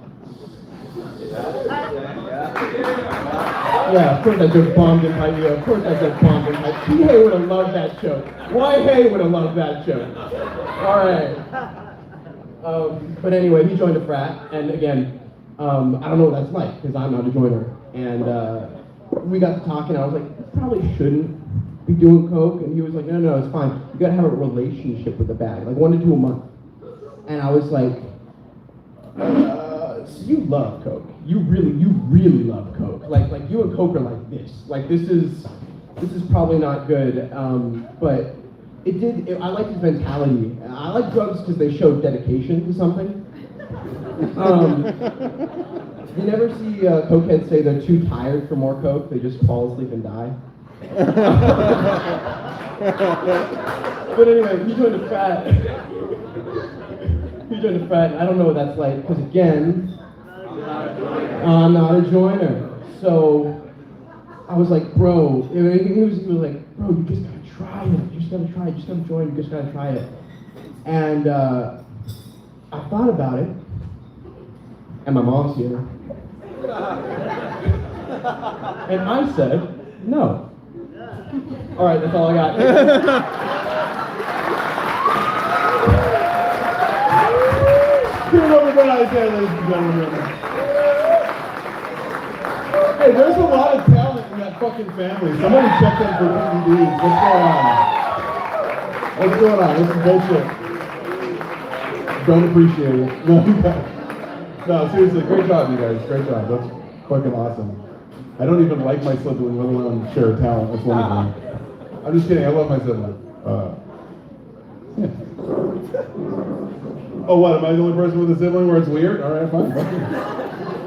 Yeah, of course I just bombed in high school. Of course I just bombed in high school. T-Hay would have loved that joke. Y-Hay would have loved that joke. Alright. But anyway, he joined a frat, and again, I don't know what that's like, because I'm not a joiner. And we got to talking, and I was like, you probably shouldn't be doing Coke. And he was like, no, it's fine. You gotta have a relationship with the bag, like 1 to 2 a month. And I was like, so you love Coke. You really love Coke. Like you and Coke are like this. Like this is probably not good. But I like his mentality. I like drugs because they show dedication to something. You never see cokeheads say they're too tired for more coke, they just fall asleep and die? But anyway, he joined a frat. He joined a frat, and I don't know what that's like, because again, I'm not a joiner. So I was like, bro, he was like, bro, you just gotta try it. You just gotta try it. You just gotta join. You just gotta try it. And I thought about it, and my mom's here. And I said, no. All right, that's all I got. Give it over what I said, ladies and gentlemen. Hey, there's a lot of talent in that fucking family. Somebody check them for DVDs. What's going on? This is bullshit. Don't appreciate it. No, seriously, great job, you guys. Great job. That's fucking awesome. I don't even like my sibling, let alone share talent. That's one thing. I'm just kidding. I love my sibling. Yeah. Oh, what? Am I the only person with a sibling where it's weird? All right, fine.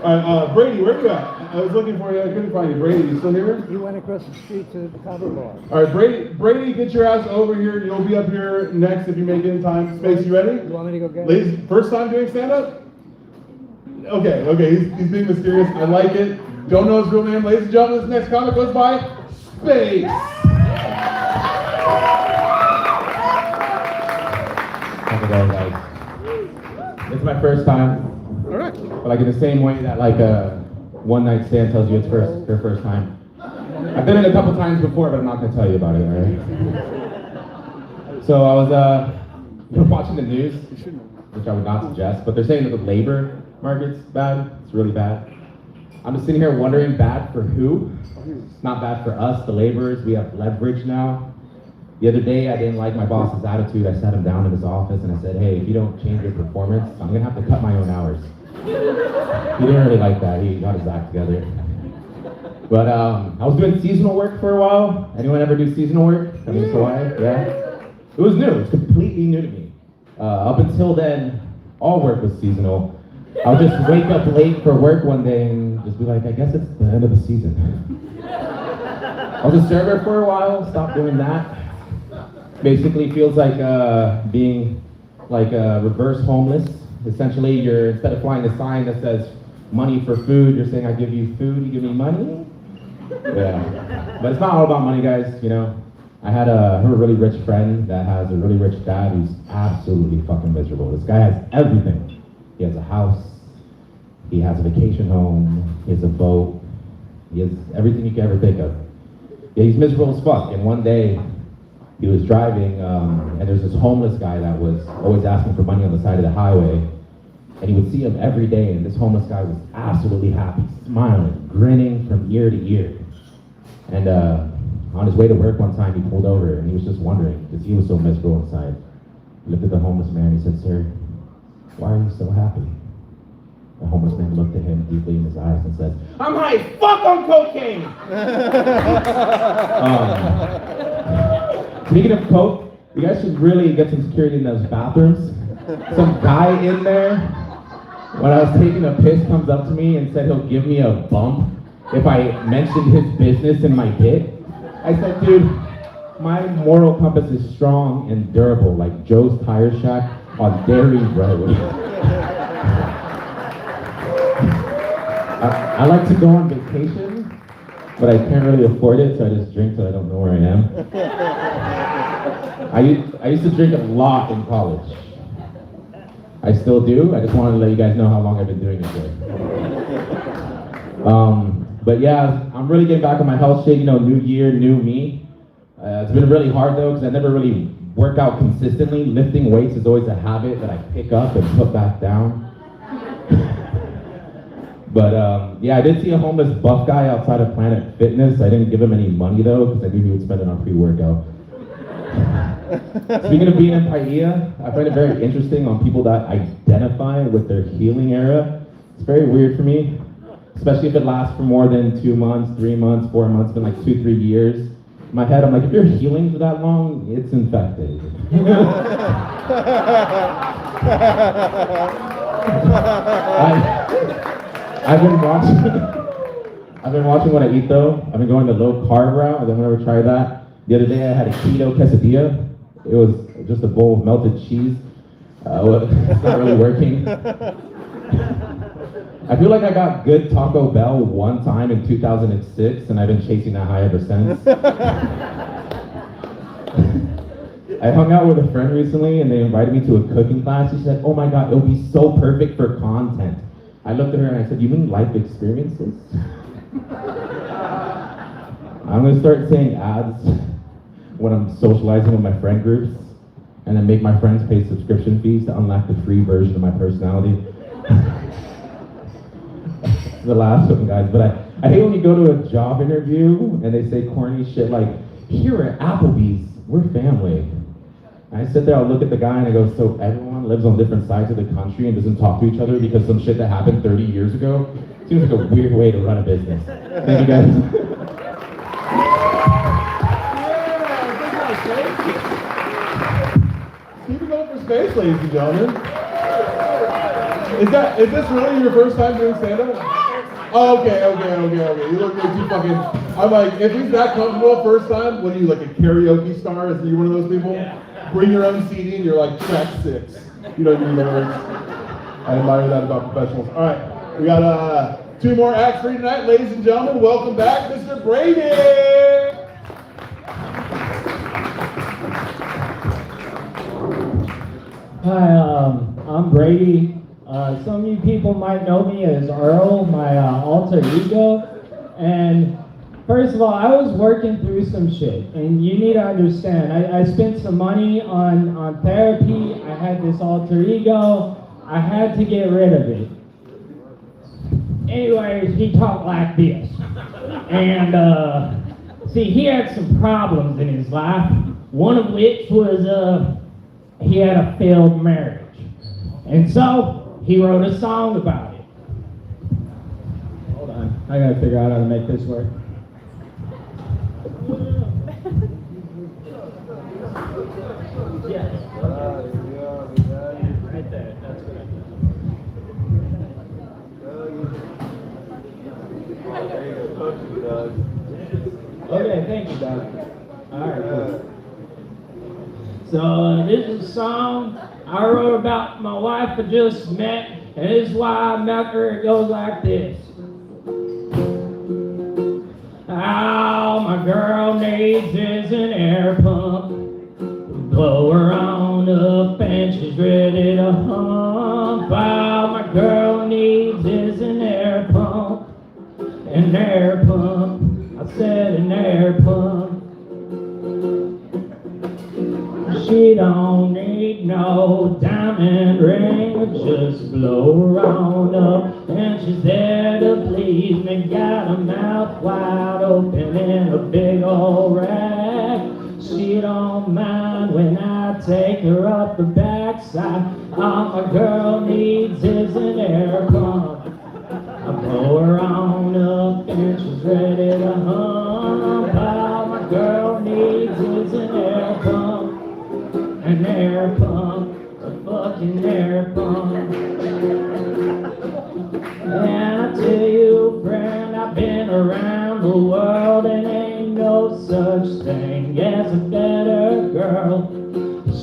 All right, Brady, where are you at? I was looking for you. I couldn't find you. Brady, you still here? You went across the street to the cover bar. All right, Brady, get your ass over here. You'll be up here next if you make it in time. Space, you ready? You want me to go get Ladies, first time doing stand-up? Okay, he's being mysterious. I like it. Don't know his real name. Ladies and gentlemen, this next comic goes by Space. How's it going, guys? It's my first time. All right. But like in the same way that like a one-night stand tells you it's your first time. I've been in a couple times before, but I'm not gonna tell you about it, all right? So I was watching the news, which I would not suggest, but they're saying that the labor market's bad. It's really bad. I'm just sitting here wondering, bad for who? It's not bad for us, the laborers. We have leverage now. The other day, I didn't like my boss's attitude. I sat him down in his office and I said, hey, if you don't change your performance, I'm gonna have to cut my own hours. He didn't really like that. He got his act together. But I was doing seasonal work for a while. Anyone ever do seasonal work? I mean, Hawaii? Yeah? It was new. It was completely new to me. Up until then, all work was seasonal. I would just wake up late for work one day and just be like, I guess it's the end of the season. I was a server for a while, stopped doing that. Basically feels like being like reverse homeless. Essentially, instead of flying a sign that says money for food, you're saying I give you food, you give me money? Yeah. But it's not all about money, guys, you know. I had a really rich friend that has a really rich dad who's absolutely fucking miserable. This guy has everything. He has a house, he has a vacation home, he has a boat, he has everything you can ever think of. Yeah, he's miserable as fuck. And one day, he was driving, and there's this homeless guy that was always asking for money on the side of the highway. And he would see him every day, and this homeless guy was absolutely happy, smiling, grinning from ear to ear. And on his way to work one time, he pulled over, and he was just wondering, because he was so miserable inside. He looked at the homeless man, he said, sir, why are you so happy? The homeless man looked at him deeply in his eyes and said, I'm high as fuck on cocaine! Speaking of coke, you guys should really get some security in those bathrooms. Some guy in there, when I was taking a piss, comes up to me and said he'll give me a bump if I mentioned his business in my bit. I said, dude, my moral compass is strong and durable, like Joe's Tire Shack on Dairy Road. I like to go on vacation, but I can't really afford it, so I just drink till I don't know where I am. I used to drink a lot in college. I still do. I just wanted to let you guys know how long I've been doing it for. But yeah, I'm really getting back on my health shit. You know, new year, new me. It's been really hard though, because I never really work out consistently. Lifting weights is always a habit that I pick up and put back down. But yeah, I did see a homeless buff guy outside of Planet Fitness. I didn't give him any money though, because I knew he would spend it on pre-workout. Speaking of being in Paia, I find it very interesting on people that identify with their healing era. It's very weird for me, especially if it lasts for more than 2 months, 3 months, 4 months, been like 2-3 years. In my head, I'm like, if you're healing for that long, it's infected. I've been watching what I eat though. I've been going the low carb route. I don't ever try that. The other day I had a keto quesadilla. It was just a bowl of melted cheese. It's not really working. I feel like I got good Taco Bell one time in 2006, and I've been chasing that high ever since. I hung out with a friend recently, and they invited me to a cooking class. She said, "Oh my God, it'll be so perfect for content." I looked at her and I said, "You mean life experiences?" I'm gonna start saying ads when I'm socializing with my friend groups, and then make my friends pay subscription fees to unlock the free version of my personality. The last one, guys, but I hate when you go to a job interview and they say corny shit like, "Here at Applebee's, we're family." And I sit there, I'll look at the guy and I go, "So everyone lives on different sides of the country and doesn't talk to each other because some shit that happened 30 years ago?" Seems like a weird way to run a business. Thank you guys. Keep it up for space, ladies and gentlemen. Is this really your first time doing stand-up? Oh, okay. You look way too fucking... I'm like, if he's that comfortable first time, what are you, like a karaoke star? Is he one of those people? Bring your own CD and you're like track 6. You don't even know the words. I admire that about professionals. All right, we got 2 more acts for you tonight. Ladies and gentlemen, welcome back, Mr. Brady! Hi, I'm Brady. Some of you people might know me as Earl, my alter ego. And first of all, I was working through some shit, and you need to understand, I spent some money on therapy. I had this alter ego. I had to get rid of it. Anyways, he talked like this. And see, he had some problems in his life. One of which was he had a failed marriage. And so, he wrote a song about it. Hold on, I gotta figure out how to make this work. Yes. Right there, that's good. Okay, thank you, Doug. Alright, cool. So, this is a song I wrote about my wife I just met, and this is why I met her. It goes like this. All my girl needs is an air pump. Blow her on up and she's ready to hump. All my girl needs is an air pump. An air pump. I said an air pump. She don't need no diamond ring, just blow her on up, and she's there to please me. Got a mouth wide open in a big old rack. She don't mind when I take her up the backside. All my girl needs is an air pump. I blow her on up, and she's ready to hump. All my girl needs is an air pump. An air pump, a fucking air pump. And I tell you, friend, I've been around the world and ain't no such thing as a better girl.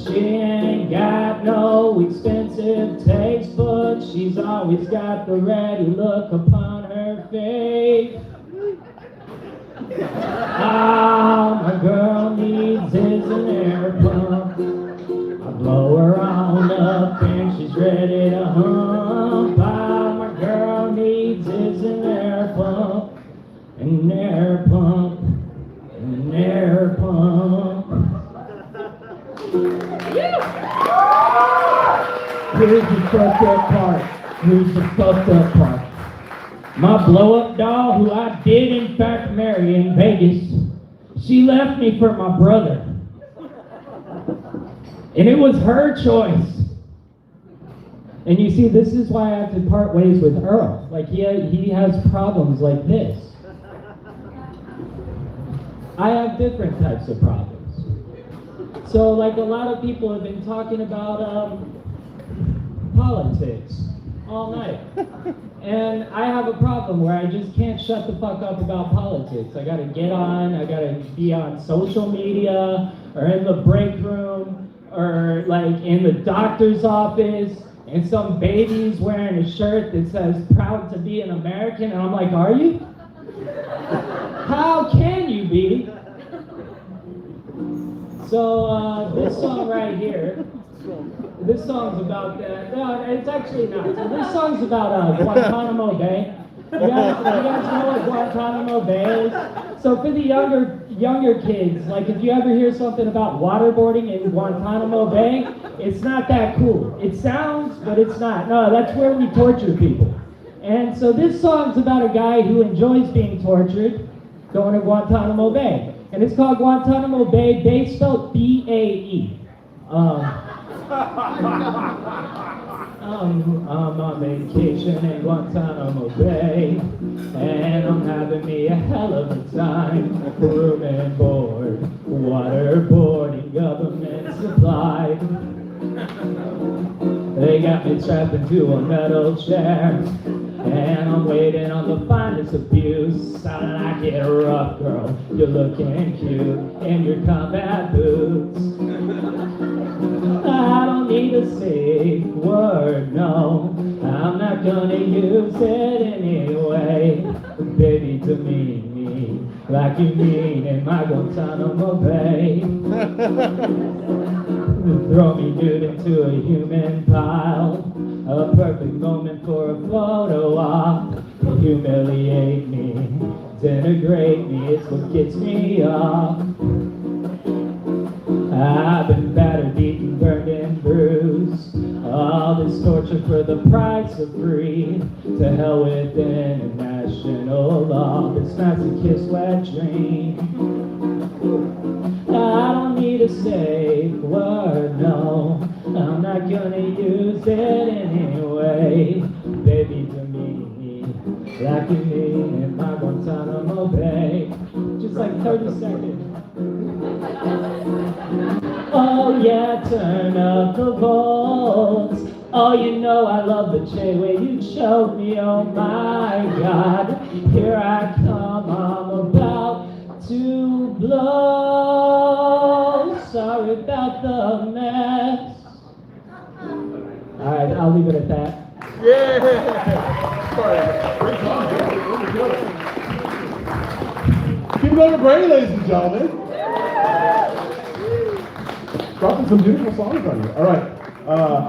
She ain't got no expensive taste, but she's always got the ready look upon her face. All my girl needs is an air pump. Blow her on up and she's ready to hump. All my girl needs is an air pump. An air pump. An air pump. Here's the fucked up part. Here's the fucked up part. My blow up doll, who I did in fact marry in Vegas, she left me for my brother. And it was her choice. And you see, this is why I have to part ways with Earl. Like, he has problems like this. I have different types of problems. So, like, a lot of people have been talking about politics. all night. And I have a problem where I just can't shut the fuck up about politics. I gotta get on, I gotta be on social media, or in the break room, or like in the doctor's office, and some baby's wearing a shirt that says proud to be an American, and I'm like, are you? How can you be? So this song right here, this song's about that. No, it's actually not. So this song's about Guantanamo Bay. You guys know what Guantanamo Bay is? So for the younger kids, like if you ever hear something about waterboarding in Guantanamo Bay, it's not that cool. It sounds, but it's not. No, that's where we torture people. And so this song's about a guy who enjoys being tortured, going to Guantanamo Bay. And it's called Guantanamo Bay, Bay spelled B-A-E. I'm on vacation in Guantanamo Bay, and I'm having me a hell of a time. Room and board, waterboarding, government supplied. They got me strapped into a metal chair, and I'm waiting on the finest abuse. I like it rough, girl. You're looking cute in your combat boots. I don't need a safe word, no. I'm not gonna use it anyway. Baby, demean me like you mean in my Guantanamo Bay. Throw me nude into a human pile. A perfect moment for a photo op. Humiliate me, denigrate me, it's what gets me off. I've been battered, beaten, burned, and bruised. All this torture for the price of free. To hell with international law. This masochist wet dream. I don't need a safe word, no. I'm not gonna use it anyway. Baby, demean me like you mean in my Guantanamo Bay. Just like 30 seconds. Oh yeah, turn up the volts. Oh, you know I love the J way you choke me. Oh my God, here I come. I'm about to blow. Sorry about the mess. All right, I'll leave it at that. Yeah. Great song. Keep it on the brain, ladies and gentlemen. Dropping some beautiful songs on you. All right.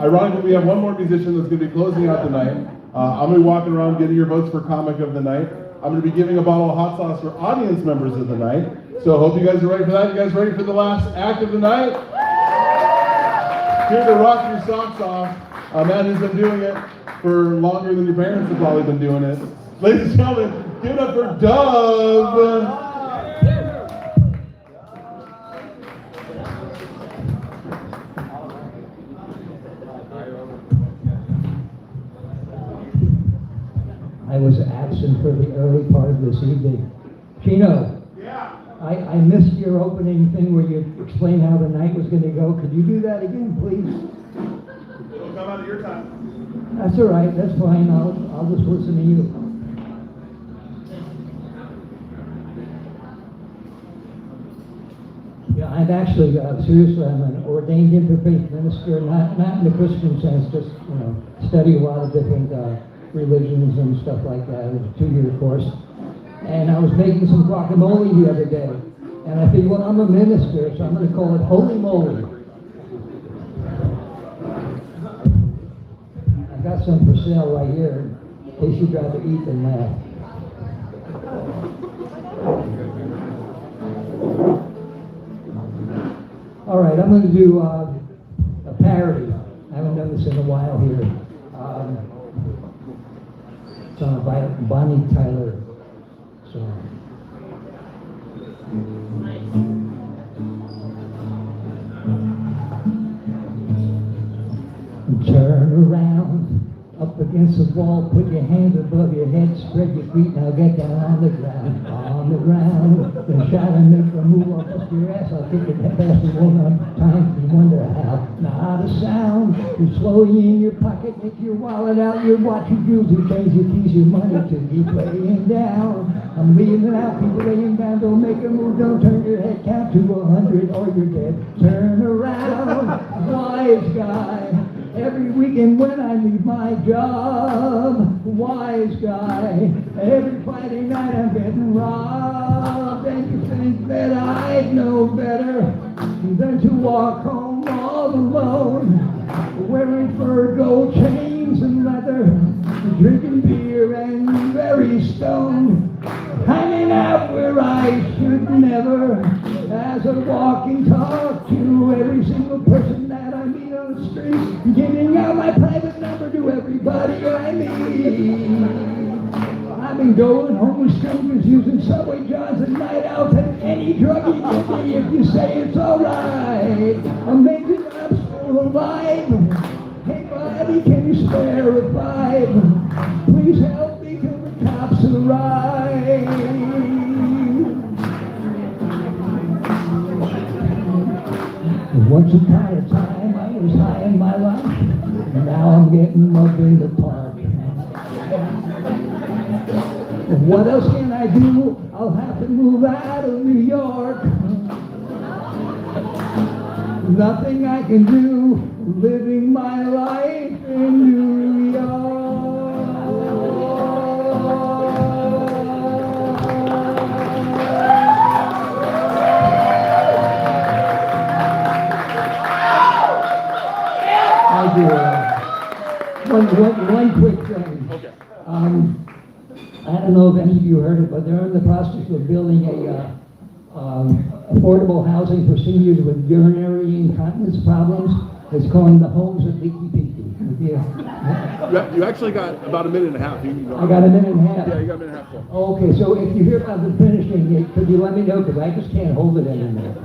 Ironically, we have one more musician that's going to be closing out the night. I'm going to be walking around getting your votes for Comic of the Night. I'm going to be giving a bottle of hot sauce for audience members of the night. So I hope you guys are ready for that. You guys ready for the last act of the night? Here to rock your socks off. A man who's been doing it for longer than your parents have probably been doing it. Ladies and gentlemen, give it up for Dove. I was absent for the early part of this evening. Chino, I missed your opening thing where you explained how the night was going to go. Could you do that again, please? It'll come out of your time. That's all right. That's fine. I'll just listen to you. Yeah, I'm actually, seriously, I'm an ordained interfaith minister, not in the Christian sense, just, study a lot of different religions and stuff like that. It was a 2-year course. And I was making some guacamole the other day. And I figured, well, I'm a minister, so I'm going to call it Holy Moly. I got some for sale right here, in case you'd rather eat than laugh. All right, I'm going to do a parody. I haven't done this in a while here. It's on a Bonnie Tyler song. Turn around, up against the wall, put your hands above your head, spread your feet, now get down on the ground. On on the ground. And try to make a move off of your ass. I'll kick it that fast and one on time. You wonder how. Not a sound. You slow you in your pocket, take your wallet out, your watch, your jewels, your chains, your keys, your money to be laying down. I'm leaving out, people laying down. Don't make a move, don't turn your head. Count to 100 or you're dead. Turn around, wise guy. Every weekend when I leave my job, wise guy. Every Friday night I'm getting robbed. And you think that I'd know better than to walk home all alone, wearing fur, gold chains and leather, drinking beer and very stoned, hanging out where I should never, as I walk and talk to every single person that I meet on the street, giving out my private number to everybody I meet. I've been going home with strangers, using subway jobs at night out, and any drug you give me if you say it's alright. Amazing I'm still alive. Hey buddy, can you spare a five? Please help me till the cops arrive. Once upon a time I was high in my life, and now I'm getting mugged in the park. What else can I do? I'll have to move out of New York. Nothing I can do, living my life in New York. I'll do one quick thing. Okay. I don't know if any of you heard it, but they're in the process of building a affordable housing for seniors with urinary incontinence problems. It's called the Homes of Leaky Peaky. Yeah. You actually got about a minute and a half. I got a minute and a half. Yeah, you got a minute and a half. Okay, so if you hear about the finishing, could you let me know? Because I just can't hold it anymore.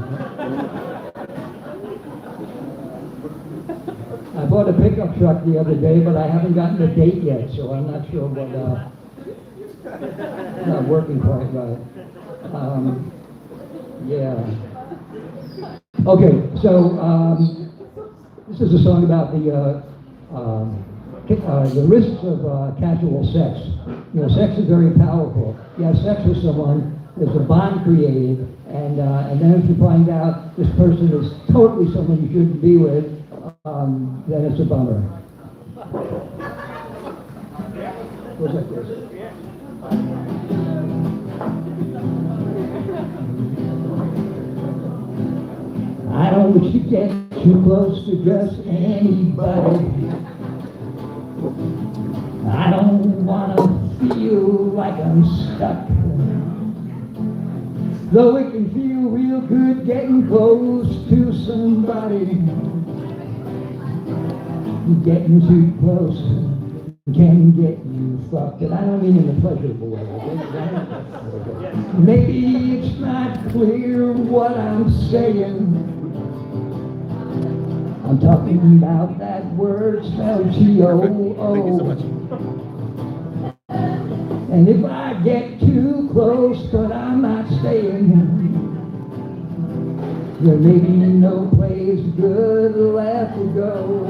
I bought a pickup truck the other day, but I haven't gotten a date yet, so I'm not sure what, not working quite right. Yeah. Okay, so this is a song about the risks of casual sex. You know, sex is very powerful. You have sex with someone, there's a bond created, and then if you find out this person is totally someone you shouldn't be with, then it's a bummer. Goes like this. I don't wish to get too close to just anybody. I don't want to feel like I'm stuck. Though it can feel real good getting close to somebody. Getting too close can get you fucked. And I don't mean in a pleasurable way. Maybe it's not clear what I'm saying. I'm talking about that word spelled T-O-O. Thank you so much. And if I get too close, but I'm not staying, there may be no place good left to go.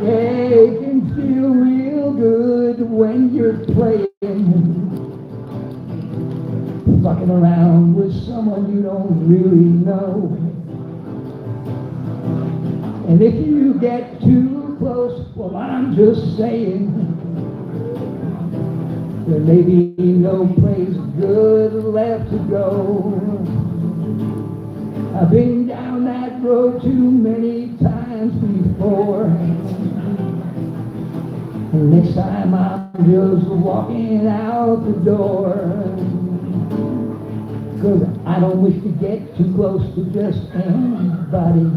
Yeah, it can feel real good when you're playing, fucking around with someone you don't really know. And if you get too close, well, I'm just saying, there may be no place good left to go. I've been down that road too many times before. And next time I'm just walking out the door. 'Cause I don't wish to get too close to just anybody.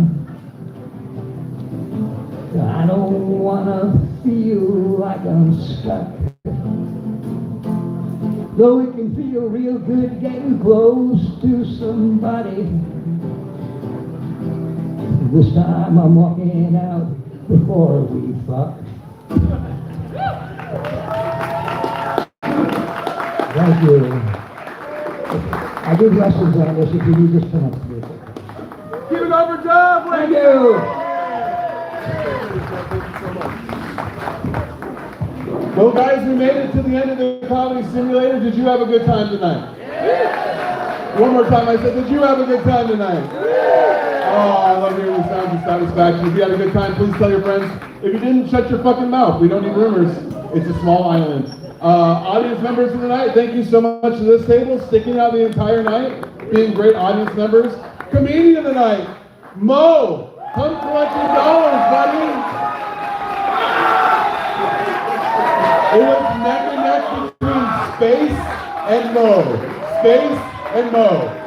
I don't want to feel like I'm stuck. Though it can feel real good getting close to somebody. This time I'm walking out before we fuck. Thank you. I give lessons on this if you need this come up. Give it up for John. Thank you. Well, guys, we made it to the end of the comedy simulator. Did you have a good time tonight? One more time, I said, did you have a good time tonight? Oh, I love hearing the sounds of satisfaction. If you had a good time, please tell your friends. If you didn't, shut your fucking mouth. We don't need rumors. It's a small island. Audience members of the night, thank you so much to this table, sticking out the entire night, being great audience members. Comedian of the night, Mo, come collect your dollars, buddy. It was neck and neck between Space and Mo. Space and Mo.